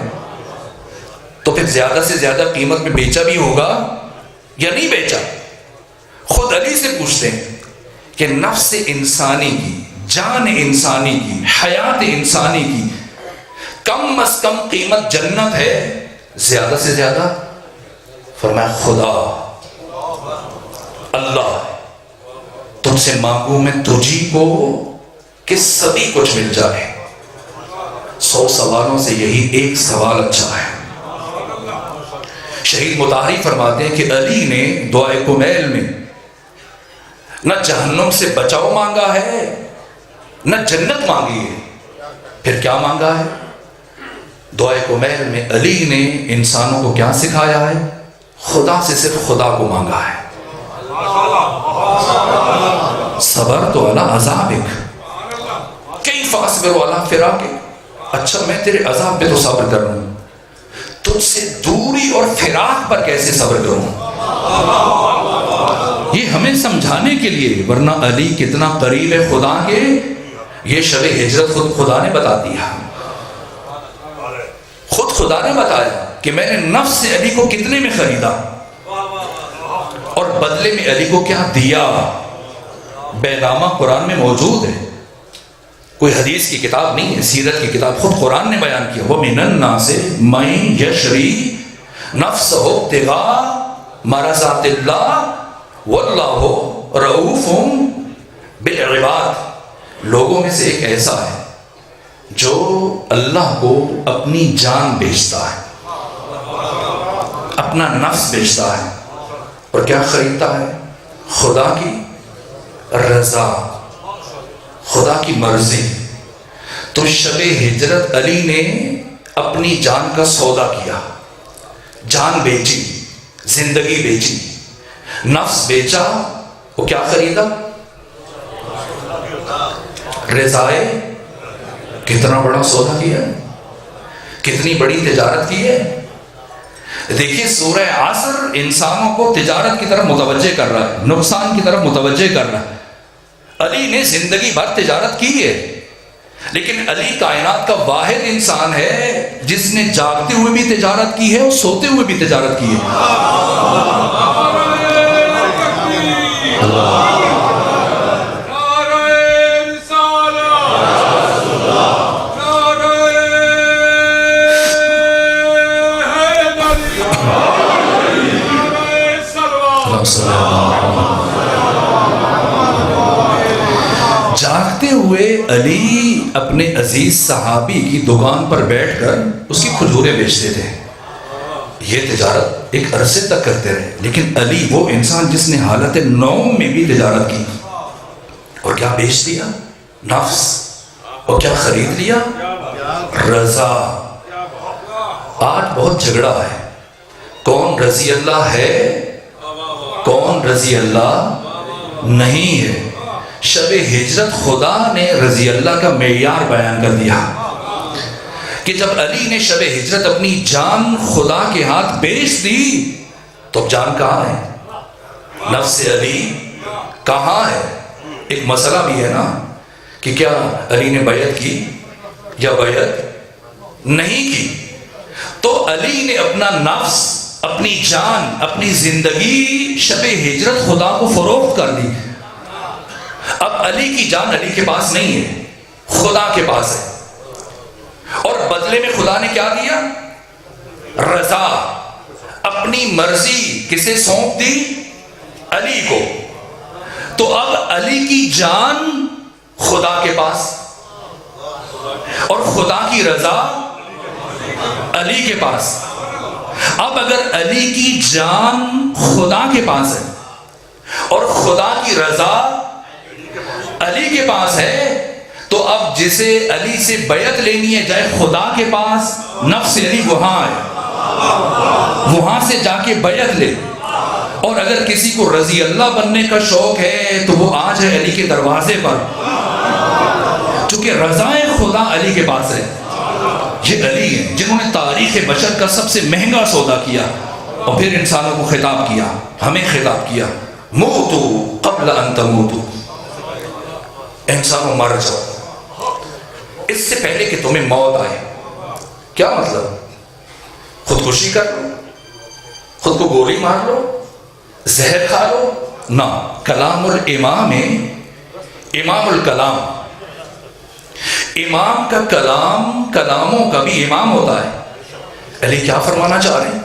تو پھر زیادہ سے زیادہ قیمت میں بیچا بھی ہوگا یا نہیں بیچا. خود علی سے پوچھتے ہیں کہ نفس انسانی کی، جان انسانی کی، حیات انسانی کی کم از کم قیمت جنت ہے، زیادہ سے زیادہ؟ فرمایا خدا اللہ تم سے مانگوں میں تجھی کو کہ سبھی کچھ مل جائے. 100 سوالوں سے یہی ایک سوال اچھا ہے. شہید مطہری فرماتے ہیں کہ علی نے دعائے کمیل میں نہ جہنم سے بچاؤ مانگا ہے نہ جنت مانگی ہے. پھر کیا مانگا ہے؟ دعائے کمیل میں علی نے انسانوں کو کیا سکھایا ہے؟ خدا سے صرف خدا کو مانگا ہے. صبر تو علی عذابک کیف اصبر علی فراقک. اچھا میں تیرے عذاب پہ تو صبر کر رہا ہوں، تجھ سے دوری اور فراق پر کیسے صبر کروں؟ یہ ہمیں سمجھانے کے لیے، ورنہ علی کتنا قریب ہے خدا کے یہ شب ہجرت خود خدا نے بتا دیا. خود خدا نے بتایا کہ میں نے نفس سے علی کو کتنے میں خریدا اور بدلے میں علی کو کیا دیا. بیگامہ قرآن میں موجود ہے، کوئی حدیث کی کتاب نہیں ہے، سیرت کی کتاب. خود قرآن نے بیان کیا وَمِنَ النَّاسِ مَن يَشْرِي نَفْسَهُ ابْتِغَاءَ مَرْضَاتِ اللَّهِ وَاللَّهُ رَءُوفٌ بِالْعِبَادِ. لوگوں میں سے ایک ایسا ہے جو اللہ کو اپنی جان بیچتا ہے، اپنا نفس بیچتا ہے، اور کیا خریدتا ہے؟ خدا کی رضا، خدا کی مرضی. تو شب ہجرت علی نے اپنی جان کا سودا کیا، جان بیچی، زندگی بیچی، نفس بیچا. وہ کیا خریدا؟ رضائے. کتنا بڑا سودا کیا ہے، کتنی بڑی تجارت کی ہے. دیکھیے سورہ عصر انسانوں کو تجارت کی طرف متوجہ کر رہا ہے، نقصان کی طرف متوجہ کر رہا ہے. علی نے زندگی بھر تجارت کی ہے، لیکن علی کائنات کا واحد انسان ہے جس نے جاگتے ہوئے بھی تجارت کی ہے اور سوتے ہوئے بھی تجارت کی ہے. جاگتے ہوئے علی اپنے عزیز صحابی کی دکان پر بیٹھ کر اس کی کھجوریں بیچتے تھے. یہ تجارت ایک عرصے تک کرتے رہے، لیکن علی وہ انسان جس نے حالت نوم میں بھی تجارت کی. اور کیا بیچ دیا؟ نفس. اور کیا خرید لیا؟ رضا. آج بہت جھگڑا ہے، کون رضی اللہ ہے، کون رضی اللہ نہیں ہے. شب ہجرت خدا نے رضی اللہ کا معیار بیان کر دیا کہ جب علی نے شب ہجرت اپنی جان خدا کے ہاتھ بیچ دی تو اب جان کہاں ہے؟ نفس علی کہاں ہے؟ ایک مسئلہ بھی ہے نا کہ کیا علی نے بیعت کی یا بیعت نہیں کی. تو علی نے اپنا نفس، اپنی جان، اپنی زندگی شب ہجرت خدا کو فروخت کر دی. اب علی کی جان علی کے پاس نہیں ہے، خدا کے پاس ہے. اور بدلے میں خدا نے کیا دیا؟ رضا. اپنی مرضی کسے سونپ دی؟ علی کو. تو اب علی کی جان خدا کے پاس اور خدا کی رضا علی کے پاس. اب اگر علی کی جان خدا کے پاس ہے اور خدا کی رضا علی کے پاس ہے، تو اب جسے علی سے بیعت لینی ہے جائے خدا کے پاس، نفس علی وہاں ہے، وہاں سے جا کے بیعت لے. اور اگر کسی کو رضی اللہ بننے کا شوق ہے تو وہ آج ہے علی کے دروازے پر، چونکہ رضائے خدا علی کے پاس ہے. یہ علی ہیں جنہوں نے تاریخ بشر کا سب سے مہنگا سودا کیا اور پھر انسانوں کو خطاب کیا، ہمیں خطاب کیا، موتو قبل ان تموتو، انسانوں مر جاؤ اس سے پہلے کہ تمہیں موت آئے۔ کیا مطلب؟ خودکشی کر لو، خود کو گولی مار لو، زہر کھا لو؟ نہ، کلام الامام ہے، امام الکلام، امام کا کلام کلاموں کا بھی امام ہوتا ہے۔ علی کیا فرمانا چاہ رہے ہیں؟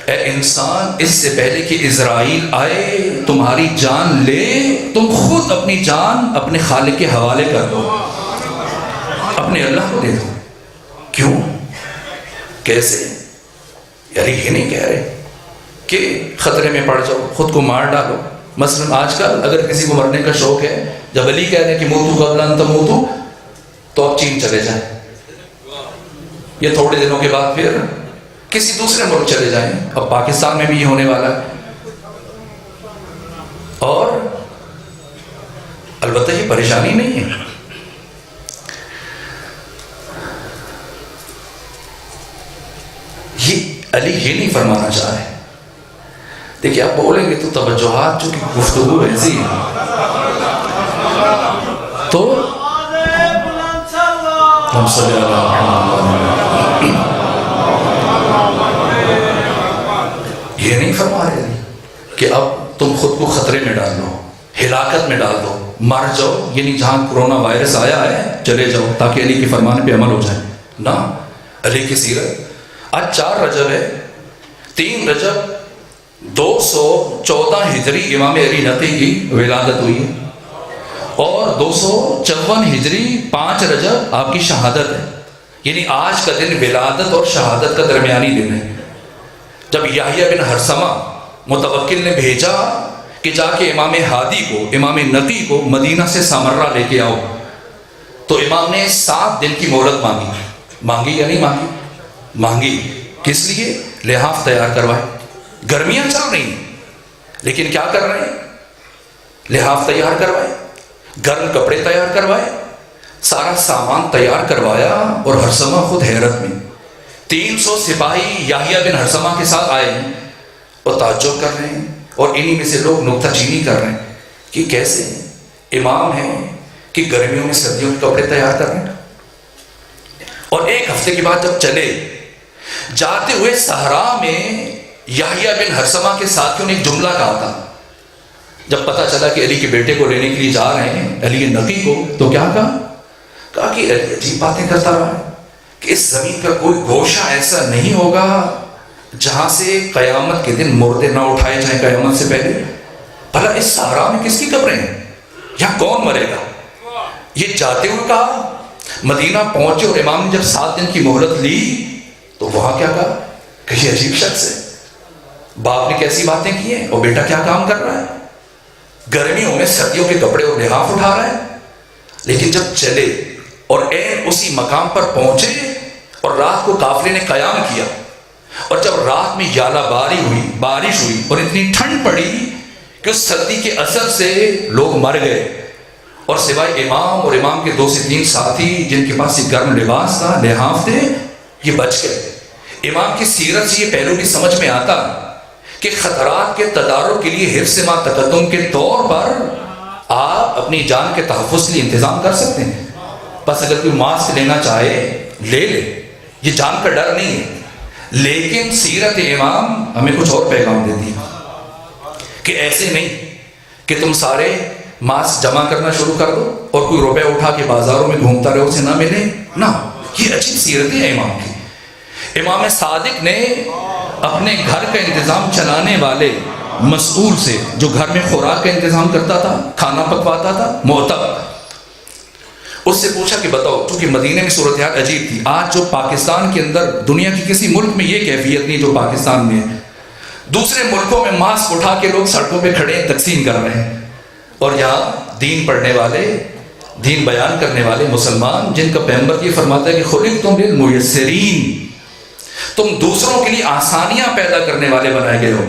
اے انسان، اس سے پہلے کہ اسرائیل آئے تمہاری جان لے، تم خود اپنی جان اپنے خالق کے حوالے کر دو، اپنے اللہ کو دے دو۔ کیوں؟ کیسے؟ یعنی یہ نہیں کہہ رہے کہ خطرے میں پڑ جاؤ، خود کو مار ڈالو۔ مثلا آج کل اگر کسی کو مرنے کا شوق ہے، جب علی کہہ رہے ہیں کہ موتو قبل ان تموتو، تو آپ چین چلے جائیں، یہ تھوڑے دنوں کے بعد پھر کسی دوسرے ملک چلے جائیں۔ اب پاکستان میں بھی یہ ہونے والا ہے، اور البتہ یہ پریشانی نہیں ہے، یہ علی یہ نہیں فرمانا چاہ رہے۔ دیکھیے آپ بولیں گے تو توجہات چونکہ گفتگو ایسی ہے تو ہم صلی یہ نہیں فرما رہے کہ اب تم خود کو خطرے میں ڈال لو، ہلاکت میں ڈال دو، مر جاؤ، یعنی جہاں کرونا وائرس آیا ہے چلے جاؤ تاکہ علی کے فرمان پہ عمل ہو جائے۔ نہ، علی کی سیرت، آج 4 رجب ہے، 3 رجب 214 ہجری امام علی نقی کی ولادت ہوئی ہے، اور 254 ہجری 5 رجب آپ کی شہادت ہے، یعنی آج کا دن ولادت اور شہادت کا درمیانی دن ہے۔ جب یحییٰ بن ہرثمہ متوکل نے بھیجا کہ جا کے امام ہادی کو، امام نقی کو مدینہ سے سامرہ لے کے آؤ، تو امام نے 7 دن کی مہلت مانگی یا نہیں مانگی؟ مانگی۔ کس لیے؟ لحاف تیار کروائے، گرمیاں چل رہی ہیں لیکن کیا کر رہے ہیں؟ لحاف تیار کروائے، گرم کپڑے تیار کروائے، سارا سامان تیار کروایا، اور ہرثمہ خود حیرت میں 300 سپاہی یحییٰ بن ہرثمہ کے ساتھ آئے ہیں اور تعجب کر رہے ہیں، اور انہی میں سے لوگ نکتہ چینی کر رہے ہیں کہ کیسے امام ہیں کہ گرمیوں میں سردیوں کے کپڑے تیار کر رہے ہیں۔ اور 1 ہفتے کے بعد جب چلے، جاتے ہوئے صحرا میں یحییٰ بن ہرثمہ کے ساتھیوں نے ایک جملہ کہا تھا، جب پتہ چلا کہ علی کے بیٹے کو لینے کے لیے جا رہے ہیں، علی نقی کو، تو کیا کہا کہ علی عجیب باتیں کرتا رہا ہے کہ اس زمین کا کوئی گوشہ ایسا نہیں ہوگا جہاں سے قیامت کے دن مردے نہ اٹھائے جائیں قیامت سے پہلے۔ بھلا اس صحرا میں کس کی قبریں ہیں؟ یہاں کون مرے گا؟ یہ جاتے ہوئے کہا۔ مدینہ پہنچے اور امام نے جب 7 دن کی مہلت لی تو وہاں کیا کہا کہ یہ عجیب شخص ہے، باپ نے کیسی باتیں کی ہیں اور بیٹا کیا کام کر رہا ہے، گرمیوں میں سردیوں کے کپڑے اور لحاف اٹھا رہا ہے۔ لیکن جب چلے اور اسی مقام پر پہنچے اور رات کو قافلے نے قیام کیا، اور جب رات میں یالہ بارش ہوئی اور اتنی ٹھنڈ پڑی کہ اس سردی کے اثر سے لوگ مر گئے، اور سوائے امام اور امام کے 2 سے 3 ساتھی جن کے پاس یہ گرم لباس تھا، لحاف تھے، یہ بچ گئے۔ امام کی سیرت سے یہ پہلو بھی سمجھ میں آتا کہ خطرات کے تدارک کے لیے حفظ ما تقدم کے طور پر آپ اپنی جان کے تحفظ کے لیے انتظام کر سکتے ہیں۔ بس اگر کوئی ماسک لینا چاہے لے لے، یہ جان کا ڈر نہیں ہے۔ لیکن سیرت امام ہمیں کچھ اور پیغام دیتی ہے کہ ایسے نہیں کہ تم سارے ماسک جمع کرنا شروع کر دو اور کوئی روپے اٹھا کے بازاروں میں گھومتا رہے، اسے نہ ملے۔ نہ، یہ اچھی سیرت ہے امام کی۔ امام صادق نے اپنے گھر کا انتظام چلانے والے مسئول سے، جو گھر میں خوراک کا انتظام کرتا تھا، کھانا پکواتا تھا، معتب، اس سے پوچھا کہ بتاؤ، چونکہ مدینے میں صورتحال عجیب تھی، آج جو پاکستان کے اندر دنیا کی کسی ملک میں یہ کیفیت نہیں جو پاکستان میں ہے، دوسرے ملکوں میں ماسک اٹھا کے لوگ سڑکوں پہ کھڑے تقسیم کر رہے ہیں، اور یہاں دین پڑھنے والے، دین بیان کرنے والے مسلمان جن کا پیغمبر یہ فرماتا ہے کہ خلقتم للمیسرین، تم دوسروں کے لیے آسانیاں پیدا کرنے والے بنائے گئے ہو،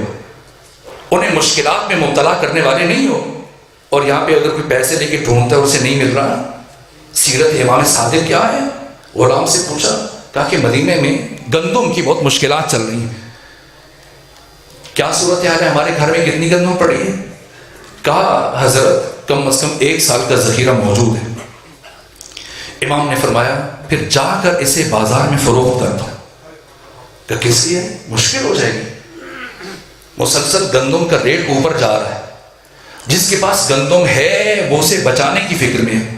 انہیں مشکلات میں مبتلا کرنے والے نہیں ہو، اور یہاں پہ اگر کوئی پیسے لے کے ڈھونڈتا ہے اسے نہیں مل رہا۔ سیرت امام صادق کیا ہے؟ غلام سے پوچھا کہا کہ مدینے میں گندم کی بہت مشکلات چل رہی ہیں. کیا صورتحال ہے, ہمارے گھر میں کتنی گندم پڑی ہے؟ کہا حضرت کم از کم 1 سال کا ذخیرہ موجود ہے. امام نے فرمایا پھر جا کر اسے بازار میں فروخت کر دو. کہ کس لیے؟ مشکل ہو جائے گی. مسلسل گندم کا ریٹ اوپر جا رہا ہے. جس کے پاس گندم ہے وہ اسے بچانے کی فکر میں ہے,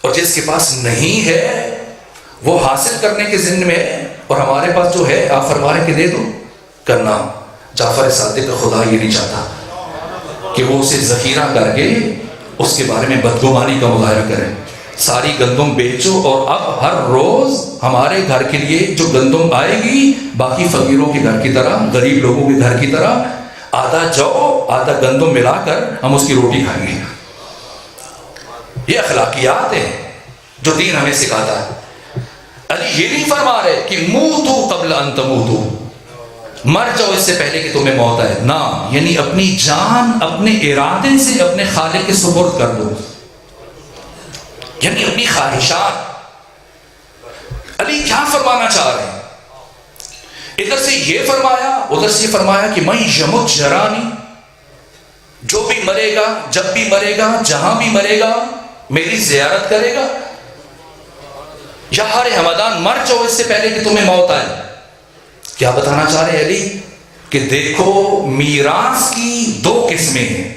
اور جس کے پاس نہیں ہے وہ حاصل کرنے کے ذمے میں ہے. اور ہمارے پاس جو ہے آپ فرما رہے کہ دے دو. کرنا جعفر صادق کا خدا یہ نہیں چاہتا کہ وہ اسے ذخیرہ کر کے اس کے بارے میں بدگمانی کا مظاہرہ کرے. ساری گندم بیچو, اور اب ہر روز ہمارے گھر کے لیے جو گندم آئے گی باقی فقیروں کے گھر کی طرح, غریب لوگوں کے گھر کی طرح آدھا جو آدھا گندم ملا کر ہم اس کی روٹی کھائیں گے. یہ اخلاقیات ہیں جو دین ہمیں سکھاتا ہے. علی یہ نہیں فرما رہے کہ موتو قبل ان تموتو, مر جاؤ اس سے پہلے کہ تمہیں موت آئے. نہ, یعنی اپنی جان اپنے ارادے سے اپنے خالق کے سپرد کر دو, یعنی اپنی خواہشات. علی کیا فرمانا چاہ رہے ہیں؟ ادھر سے یہ فرمایا ادھر سے فرمایا کہ میں یمت جرانی, جو بھی مرے گا جب بھی مرے گا جہاں بھی مرے گا میری زیارت کرے گا. یا ہر ہمدان مر جاؤ اس سے پہلے کہ تمہیں موت آئے. کیا بتانا چاہ رہے علی؟ کہ دیکھو میراث کی 2 قسمیں ہیں,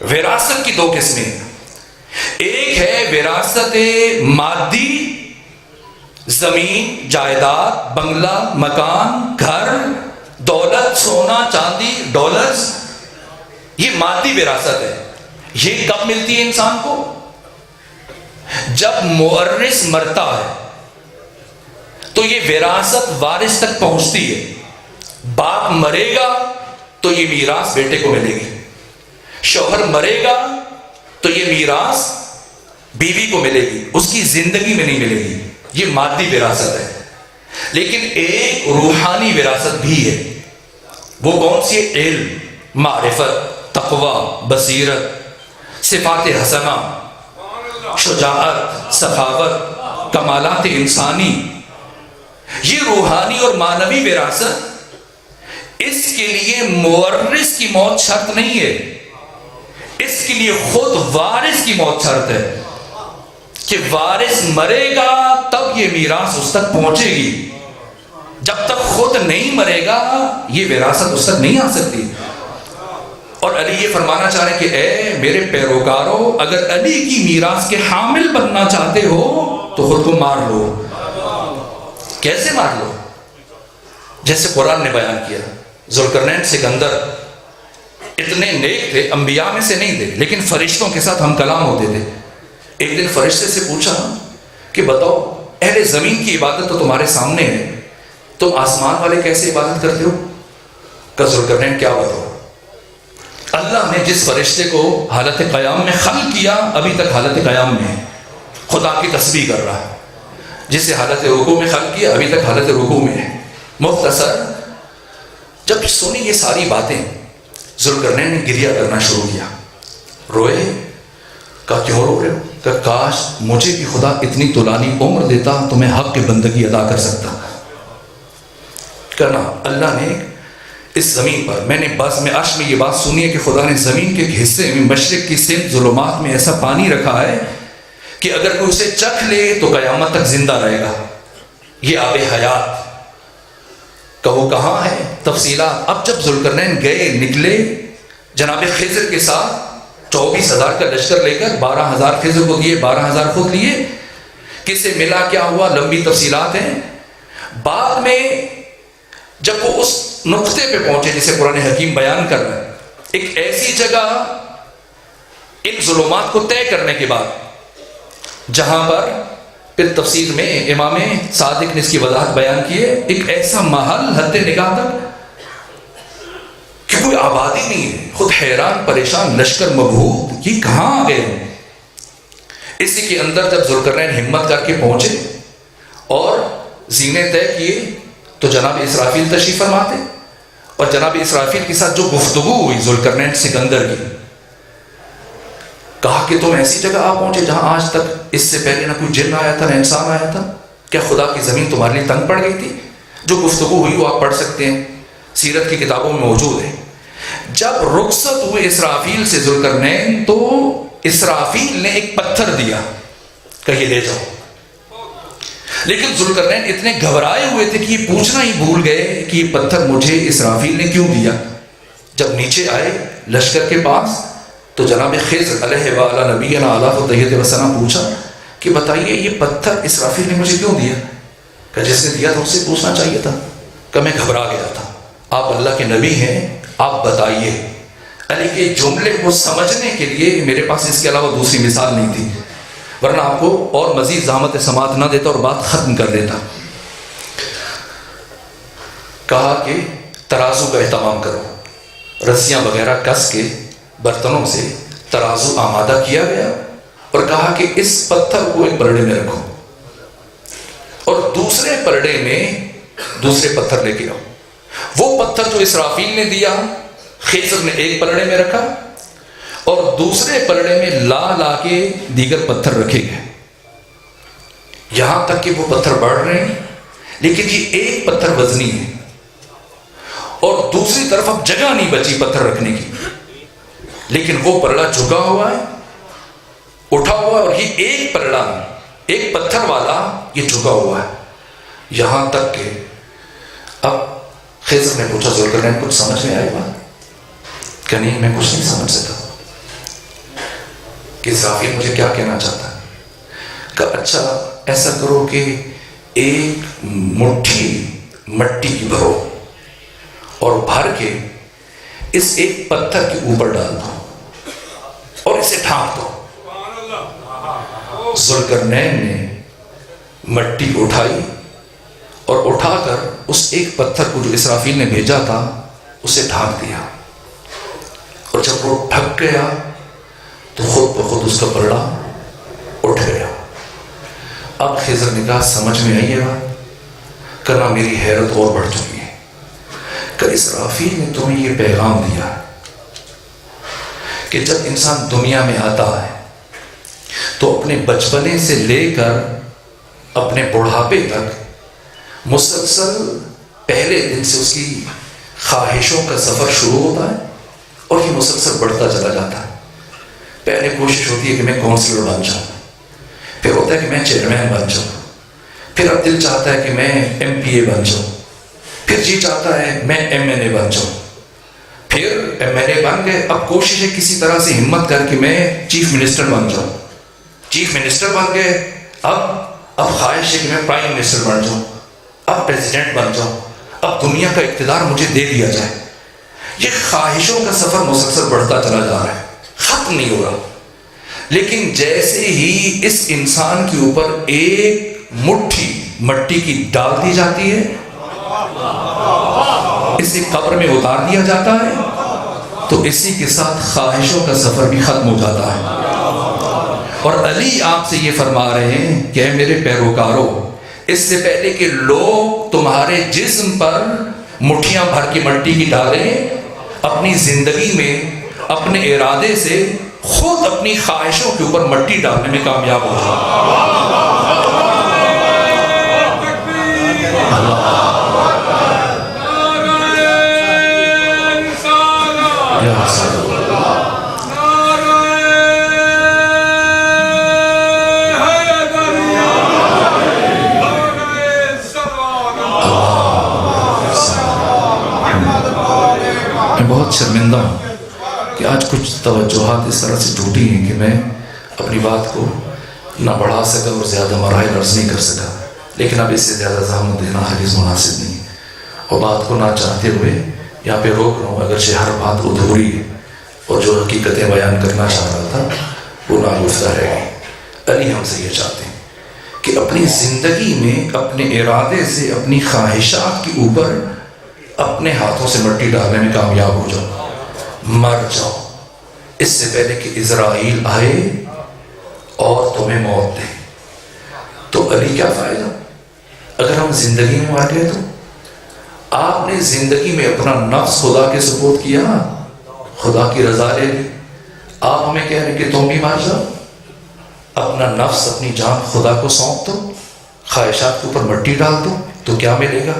وراثت کی 2 قسمیں ہیں. ایک ہے وراثت مادی, زمین جائیداد, بنگلہ مکان, گھر, دولت, سونا چاندی, ڈالرز, یہ مادی وراثت ہے. یہ کب ملتی ہے انسان کو؟ جب مورث مرتا ہے تو یہ وراثت وارث تک پہنچتی ہے. باپ مرے گا تو یہ میراث بیٹے کو ملے گی, شوہر مرے گا تو یہ میراث بیوی کو ملے گی, اس کی زندگی میں نہیں ملے گی. یہ مادی وراثت ہے. لیکن ایک روحانی وراثت بھی ہے. وہ کون سی؟ علم, معرفت, تقوی, بصیرت, صفات حسنہ, شجاعت, سخاوت, کمالات انسانی. یہ روحانی اور معنوی وراثت, اس کے لیے مورث کی موت شرط نہیں ہے, اس کے لیے خود وارث کی موت شرط ہے. کہ وارث مرے گا تب یہ میراث اس تک پہنچے گی. جب تک خود نہیں مرے گا یہ وراثت اس تک نہیں آ سکتی. اور علی یہ فرمانا چاہ رہے کہ اے میرے پیروکاروں, اگر علی کی میراث کے حامل بننا چاہتے ہو تو خود کو مار لو. کیسے مار لو؟ جیسے قرآن نے بیان کیا. ذوالقرنین سکندر اتنے نیک تھے, انبیاء میں سے نہیں تھے, لیکن فرشتوں کے ساتھ ہم کلام ہوتے تھے. ایک دن فرشتے سے پوچھا کہ بتاؤ اہل زمین کی عبادت تو تمہارے سامنے ہے, تم آسمان والے کیسے عبادت کرتے ہو؟ کہ ذوالقرنین کیا بتاؤ, اللہ نے جس فرشتے کو حالت قیام میں خلق کیا ابھی تک حالت قیام میں ہے, خدا کی تسبیح کر رہا ہے. جسے حالت رکوع میں خلق کیا ابھی تک حالت رکوع میں ہے. مختصر جب سنی یہ ساری باتیں ذوالقرنین نے گریہ کرنا شروع کیا. روئے. کہا کیوں رو رہے ہو؟ کہ کاش مجھے بھی خدا اتنی طولانی عمر دیتا تو میں حق کی بندگی ادا کر سکتا. کرنا اللہ نے اس زمین پر, میں نے بس میں عرش میں یہ بات سنی ہے کہ خدا نے زمین کے ایک حصے میں مشرق کی سمت ظلمات میں ایسا پانی رکھا ہے کہ اگر کوئی اسے چکھ لے تو قیامت تک زندہ رہے گا. یہ آب حیات کہ وہ کہاں ہے, تفصیلات. اب جب ذوالقرنین گئے نکلے جناب خضر کے ساتھ 24,000 کا لشکر لے کر, 12,000 خضر کو دیے, 12,000 خود لیے. کس سے ملا, کیا ہوا, لمبی تفصیلات ہیں. بعد میں جب وہ اس نقطے پہ پہنچے جسے قرآن حکیم بیان کر رہا ہے, ایک ایسی جگہ ان ظلمات کو طے کرنے کے بعد جہاں پر پھر تفسیر میں امام صادق نے اس کی وضاحت بیان کی ہے, ایک ایسا محل حد نگاہ تک کہ کوئی آبادی نہیں ہے. خود حیران پریشان, لشکر مبہوت, یہ کہاں آ گئے. اسی کے اندر جب ذوالقرنین ہمت کر کے پہنچے اور زینے طے کیے تو جناب اسرافیل تشریف فرماتے, اور جناب اسرافیل کے ساتھ جو گفتگو ہوئی ذوالقرنین سکندر کی, کہا کہ تم ایسی جگہ آ پہنچے جہاں آج تک اس سے پہلے نہ کوئی جن آیا تھا نہ انسان آیا تھا. کیا خدا کی زمین تمہارے لیے تنگ پڑ گئی تھی؟ جو گفتگو ہوئی وہ آپ پڑھ سکتے ہیں، سیرت کی کتابوں میں موجود ہے۔ جب رخصت ہوئے اسرافیل سے ذوالقرنین تو اسرافیل نے ایک پتھر دیا کہ یہ لے جاؤ، لیکن ذوالقرنین اتنے گھبرائے ہوئے تھے کہ یہ پوچھنا ہی بھول گئے کہ یہ پتھر مجھے اسرافیل نے کیوں دیا۔ جب نیچے آئے لشکر کے پاس تو جناب خضر علیہ وعلی نبینا علیہ الصلوۃ والسلام پوچھا کہ بتائیے یہ پتھر اسرافیل نے مجھے کیوں دیا؟ کہ جس نے دیا تھا اس سے پوچھنا چاہیے تھا، کہ میں گھبرا گیا تھا، آپ اللہ کے نبی ہیں، آپ بتائیے۔ علی کے جملے کو سمجھنے کے لیے میرے پاس اس کے علاوہ دوسری مثال نہیں تھی، ورنہ آپ کو اور مزید زحمت سماعت نہ دیتا اور بات ختم کر دیتا۔ کہا کہ ترازو کا اہتمام کرو، رسیاں وغیرہ کس کے برتنوں سے ترازو آمادہ کیا گیا، اور کہا کہ اس پتھر کو ایک پرڑے میں رکھو اور دوسرے پرڑے میں دوسرے پتھر لے کے آؤ۔ وہ پتھر جو اسرافیل نے دیا خضر نے ایک پلڑے میں رکھا اور دوسرے پلڑے میں لا کے دیگر پتھر رکھے گئے، یہاں تک کہ وہ پتھر بڑھ رہے ہیں، لیکن یہ ایک پتھر وزنی ہے اور دوسری طرف اب جگہ نہیں بچی پتھر رکھنے کی، لیکن وہ پلڑا جھکا ہوا ہے، اٹھا ہوا ہے، اور یہ ایک پلڑا ایک پتھر والا یہ جھکا ہوا ہے، یہاں تک کہ اب خضر نے پوچھا ذوالقرنین کچھ سمجھ میں آئی بات؟ کہ نہیں، میں کچھ نہیں سمجھ سکتا کہ اسرافیل مجھے کیا کہنا چاہتا ہے۔ کہ اچھا ایسا کرو کہ ایک مٹھی مٹی کی بھرو اور بھر کے اس ایک پتھر کے اوپر ڈال دو اور اسے ڈھانپ دو۔ ذوالقرنین نے مٹی اٹھائی اور اٹھا کر اس ایک پتھر کو جو اسرافیل نے بھیجا تھا اسے ڈھانپ دیا، اور جب وہ ڈھک گیا تو خود بخود اس کا پلڑا اٹھ گیا۔ اب خضر نے کہا سمجھ میں آئی ہے بات؟ کہنا میری حیرت اور بڑھ چکی ہے کہ اسرافیل نے تمہیں یہ پیغام دیا کہ جب انسان دنیا میں آتا ہے تو اپنے بچپنے سے لے کر اپنے بڑھاپے تک مسلسل پہلے دن سے اس کی خواہشوں کا سفر شروع ہوتا ہے اور یہ مسلسل بڑھتا چلا جاتا ہے۔ پہلے کوشش ہوتی ہے کہ میں کونسلر بن جاؤں، پھر ہوتا ہے کہ میں چیئرمین بن جاؤں، پھر اب دل چاہتا ہے کہ میں MP بن جاؤں، پھر جی چاہتا ہے میں MNA بن جاؤں، پھر MNA بن گئے، اب کوشش ہے کسی طرح سے ہمت کر کے میں چیف منسٹر بن جاؤں، چیف منسٹر بن گئے، اب خواہش ہے کہ میں پرائم منسٹر بن جاؤں، اب پریزیڈنٹ بن جاؤں، اب دنیا کا اقتدار مجھے دے دیا جائے۔ یہ خواہشوں کا سفر مسلسل بڑھتا چلا جا رہا ہے، ختم نہیں ہو رہا۔ لیکن جیسے ہی اس انسان کے اوپر ایک مٹھی مٹی کی ڈال دی جاتی ہے، اسے قبر میں اتار دیا جاتا ہے، تو اسی کے ساتھ خواہشوں کا سفر بھی ختم ہو جاتا ہے۔ اور علی آپ سے یہ فرما رہے ہیں کہ اے میرے پیروکاروں، اس سے پہلے کہ لوگ تمہارے جسم پر مٹھیاں بھر کے مٹی کی ڈالیں، اپنی زندگی میں اپنے ارادے سے خود اپنی خواہشوں کے اوپر مٹی ڈالنے میں کامیاب ہو جائے۔ میں بہت شرمندہ ہوں کہ آج کچھ توجہات اس طرح سے ٹوٹی ہیں کہ میں اپنی بات کو نہ بڑھا سکا اور زیادہ مراحل عرض نہیں کر سکا، لیکن اب اس سے زیادہ زحمت دینا ہرگز مناسب نہیں، اور بات کو نہ چاہتے ہوئے یہاں پہ روک رہا ہوں، اگرچہ ہر بات ادھوری ہے اور جو حقیقتیں بیان کرنا چاہ رہا تھا وہ ناگفتہ رہ گئی۔ علی ہم سے یہ چاہتے ہیں کہ اپنی زندگی میں اپنے ارادے سے اپنی خواہشات کے اوپر اپنے ہاتھوں سے مٹی ڈالنے میں کامیاب ہو جاؤ، مر جاؤ، اس سے پہلے کہ اسرائیل آئے اور تمہیں موت دے۔ تو علی کیا فائدہ اگر ہم زندگی میں مر گئے؟ تو آپ نے زندگی میں اپنا نفس خدا کے سپرد کیا، خدا کی رضا لے لی، آپ ہمیں کہہ رہے کہ تم بھی مر جاؤ، اپنا نفس اپنی جان خدا کو سونپ دو، خواہشات کے اوپر مٹی ڈال دو تو کیا ملے گا؟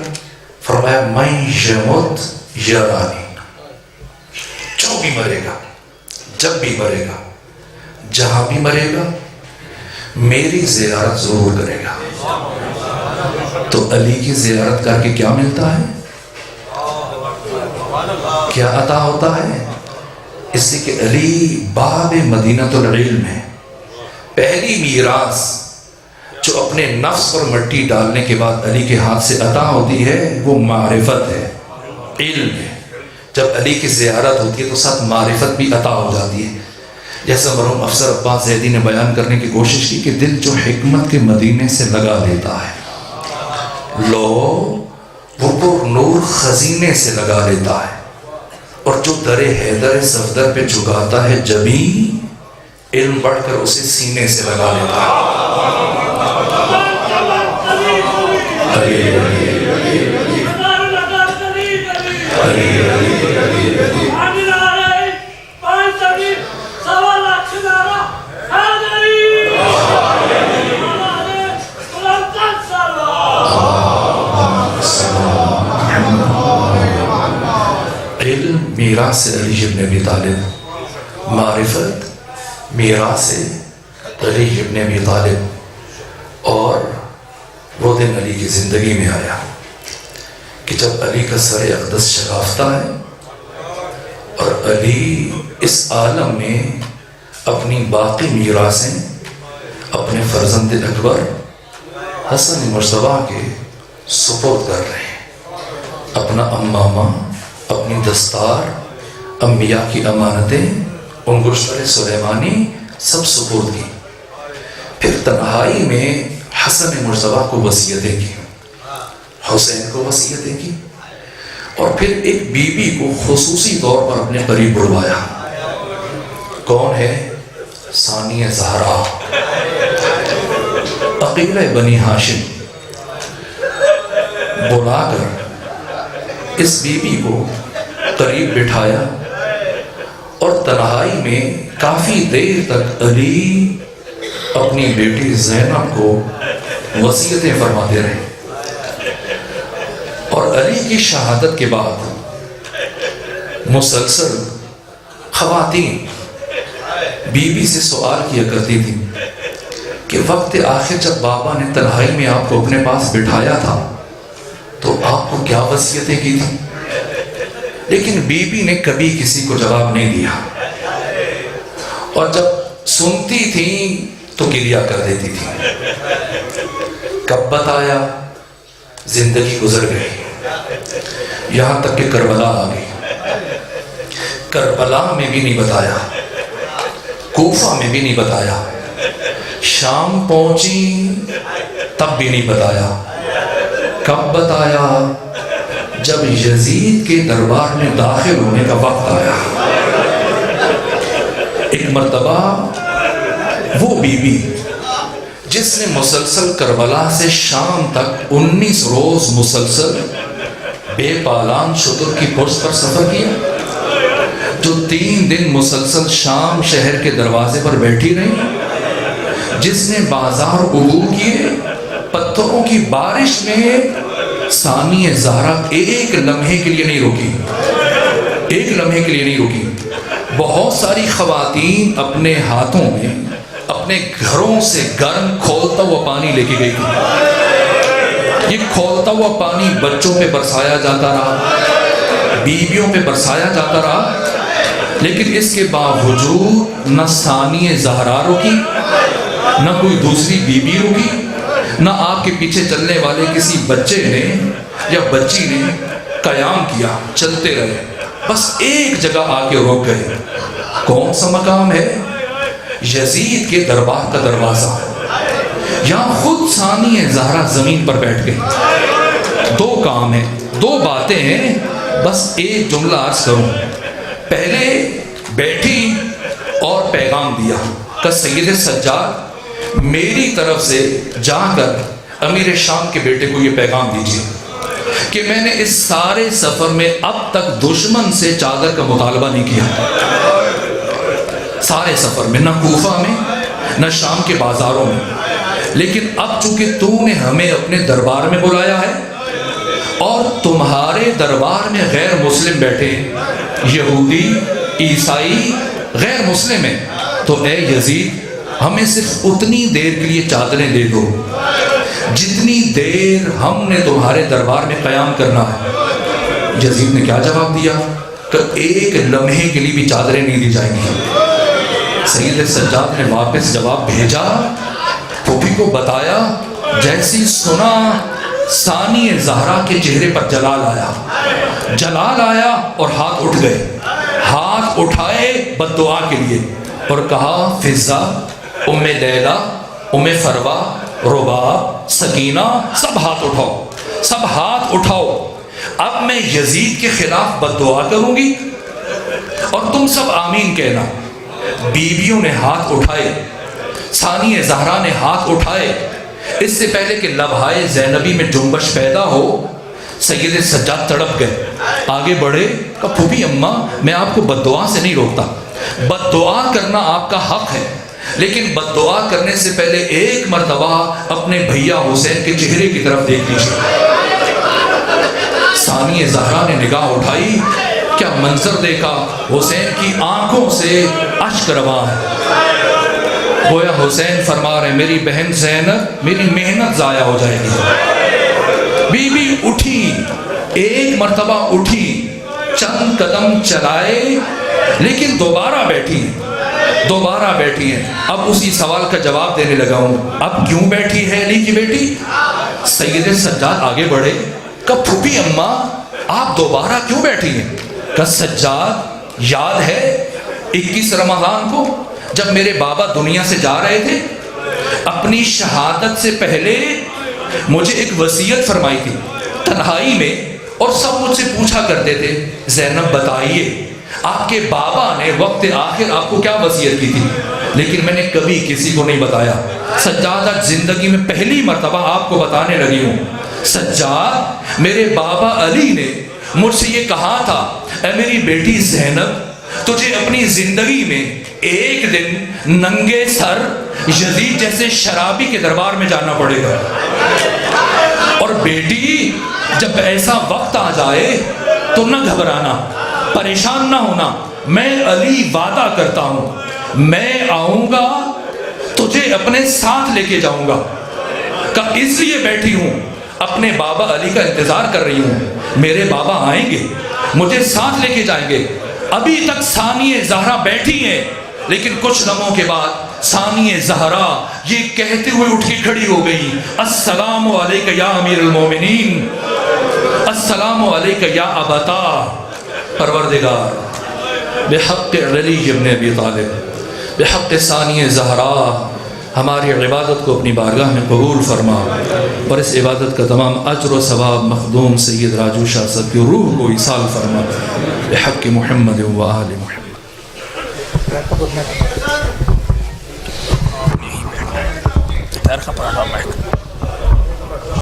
فرمایا من یمت یرانی، جو بھی مرے گا، جب بھی مرے گا، جہاں بھی مرے گا، میری زیارت ضرور کرے گا۔ تو علی کی زیارت کر کے کیا ملتا ہے؟ کیا عطا ہوتا ہے؟ اس لیے کہ علی باب مدینۃ العلم ہے۔ پہلی میراث جو اپنے نفس پر مٹی ڈالنے کے بعد علی کے ہاتھ سے عطا ہوتی ہے وہ معرفت ہے، علم ہے۔ جب علی کی زیارت ہوتی ہے تو ساتھ معرفت بھی عطا ہو جاتی ہے۔ جیسا مرحوم افسر عباس زیدی نے بیان کرنے کی کوشش کی کہ دل جو حکمت کے مدینے سے لگا لیتا ہے، لو وہ پر نور خزینے سے لگا لیتا ہے، اور جو در حیدر صفدر پہ جھکاتا ہے جبیں، علم بڑھ کر اسے سینے سے لگا لیتا ہے۔ علم میراث علی ابن ابی طالب، معرفت میراث علی ابن ابی طالب۔ اور وہ دن علی کی زندگی میں آیا کہ جب علی کا سر اقدس شکافتہ ہے اور علی اس عالم میں اپنی باقی میراثیں اپنے فرزند اکبر حسن مجتبیٰ کے سپرد کر رہے ہیں۔ اپنا امامہ، اپنی دستار، انبیاء کی امانتیں، انگشتر سلیمانی سب سپرد کی۔ پھر تنہائی میں حسن مجتبیٰ کو وصیتیں کی، حسین کو وصیتیں کی، اور پھر ایک بی بی کو خصوصی طور پر اپنے قریب بلوایا۔ کون ہے؟ ثانیہ زہرا، عقیلہ بنی ہاشم۔ بلا کر اس بی بی کو قریب بٹھایا اور تنہائی میں کافی دیر تک علی اپنی بیٹی زینب کو وصیتیں فرماتے رہے۔ اور علی کی شہادت کے بعد مسلسل خواتین بی بی سے سوال کیا کرتی تھی کہ وقت آخر جب بابا نے تنہائی میں آپ کو اپنے پاس بٹھایا تھا تو آپ کو کیا وصیتیں کی تھی؟ لیکن بی بی نے کبھی کسی کو جواب نہیں دیا، اور جب سنتی تھی تو گریہ کر دیتی تھی۔ کب بتایا؟ زندگی گزر گئی، یہاں تک کہ کربلا آ گئی۔ کربلا میں بھی نہیں بتایا، کوفہ میں بھی نہیں بتایا، شام پہنچی تب بھی نہیں بتایا۔ کب بتایا؟ جب یزید کے دربار میں داخل ہونے کا وقت آیا۔ ایک مرتبہ وہ بی بی جس نے مسلسل کربلا سے شام تک 19 روز مسلسل بے پالان شتر کی پشت پر سفر کیا، جو 3 دن مسلسل شام شہر کے دروازے پر بیٹھی رہی، جس نے بازار عبور کیے، پتھروں کی بارش میں ثانیہ زہرا ایک لمحے کے لیے نہیں رکی، ایک لمحے کے لیے نہیں رکی۔ بہت ساری خواتین اپنے ہاتھوں میں اپنے گھروں سے گرم کھولتا ہوا پانی لے کے گئی تھی۔ یہ کھولتا ہوا پانی بچوں پہ برسایا جاتا رہا، بیویوں پہ برسایا جاتا رہا، لیکن اس کے باوجود نہ ثانیہ زہرا رکی، نہ کوئی دوسری بی بی رکی، نہ آپ کے پیچھے چلنے والے کسی بچے نے یا بچی نے قیام کیا، چلتے رہے، بس ایک جگہ آ کے رک گئے۔ کون سا مقام ہے؟ یزید کے دربار کا دروازہ۔ یہاں خود ثانیہ زہرا زمین پر بیٹھ گئی۔ 2 کام ہیں، 2 باتیں ہیں، بس ایک جملہ عرض کروں۔ پہلے بیٹھی اور پیغام دیا کہ سید سجاد میری طرف سے جا کر امیر شام کے بیٹے کو یہ پیغام دیجیے کہ میں نے اس سارے سفر میں اب تک دشمن سے چادر کا مطالبہ نہیں کیا، سارے سفر میں، نہ کوفہ میں نہ شام کے بازاروں میں، لیکن اب چونکہ تو نے ہمیں اپنے دربار میں بلایا ہے اور تمہارے دربار میں غیر مسلم بیٹھے ہیں، یہودی، عیسائی، غیر مسلم ہیں، تو اے یزید ہمیں صرف اتنی دیر کے لیے چادریں دے دو جتنی دیر ہم نے تمہارے دربار میں قیام کرنا ہے۔ یزید نے کیا جواب دیا کہ ایک لمحے کے لیے بھی چادریں نہیں دی جائیں گی۔ سید سجاد نے واپس جواب بھیجا، پھوپھی کو بتایا، جیسی سنا ثانی زہرا کے چہرے پر جلال آیا اور ہاتھ اٹھ گئے، ہاتھ اٹھائے بد دعا کے لیے اور کہا فضہ، ام لیلہ، ام فروا، رباب، سکینہ، سب ہاتھ اٹھاؤ، اب میں یزید کے خلاف بد دعا کروں گی اور تم سب آمین کہنا۔ بیویوں نے ہاتھ اٹھائے، ثانی زہرا نے ہاتھ اٹھائے۔ اس سے پہلے کہ لبہائے زینبی میں جنبش پیدا ہو، سید سجاد تڑپ گئے، آگے بڑھے، کہا پھوپھی اماں میں آپ کو بد دعا سے نہیں روکتا، بد دعا کرنا آپ کا حق ہے، لیکن بد دعا کرنے سے پہلے ایک مرتبہ اپنے بھیا حسین کے چہرے کی طرف دیکھ لیجیے۔ ثانی زہرا نے نگاہ اٹھائی، کیا منظر دیکھا، حسین کی آنکھوں سے اشک رواں ہے۔ گویا حسین فرما رہے میری بہن زینب میری محنت ضائع ہو جائے گی۔ بی بی اٹھی، ایک مرتبہ اٹھی، چند قدم چلائے، لیکن دوبارہ بیٹھی ہیں۔ اب اسی سوال کا جواب دینے لگا ہوں، اب کیوں بیٹھی ہے علی کی بیٹی؟ سید سجاد آگے بڑھے، کہ پھوپھی اماں آپ دوبارہ کیوں بیٹھی ہیں؟ کہ سجاد یاد ہے 21 رمضان کو جب میرے بابا دنیا سے جا رہے تھے، اپنی شہادت سے پہلے مجھے ایک وصیت فرمائی تھی تنہائی میں، اور سب مجھ سے پوچھا کرتے تھے زینب بتائیے آپ کے بابا نے وقت آخر آپ کو کیا وصیت کی تھی، لیکن میں نے کبھی کسی کو نہیں بتایا۔ سجاد آج زندگی میں پہلی مرتبہ آپ کو بتانے لگی ہوں۔ سجاد میرے بابا علی نے مجھ سے یہ کہا تھا، اے میری بیٹی زینب تجھے اپنی زندگی میں ایک دن ننگے سر یزید جیسے شرابی کے دربار میں جانا پڑے گا، اور بیٹی جب ایسا وقت آ جائے تو نہ گھبرانا، پریشان نہ ہونا، میں علی وعدہ کرتا ہوں میں آؤں گا تجھے اپنے ساتھ لے کے جاؤں گا، کہ اس لیے بیٹھی ہوں اپنے بابا علی کا انتظار کر رہی ہوں، میرے بابا آئیں گے مجھے ساتھ لے کے جائیں گے۔ ابھی تک ثانی زہرا بیٹھی ہیں، لیکن کچھ لمحوں کے بعد ثانی زہرا یہ کہتے ہوئے اٹھ کے کھڑی ہو گئی، السلام علیکہ یا امیر المومنین، السلام علیکہ یا ابتا، پروردگار بحق علی ابن ابی طالب، بحق ثانی زہرا ہماری عبادت کو اپنی بارگاہ میں قبول فرما، اور اس عبادت کا تمام اجر و ثواب مخدوم سید راجو شاہ صاحب کی روح کو ایصال فرما، بحق محمد و آل محمد۔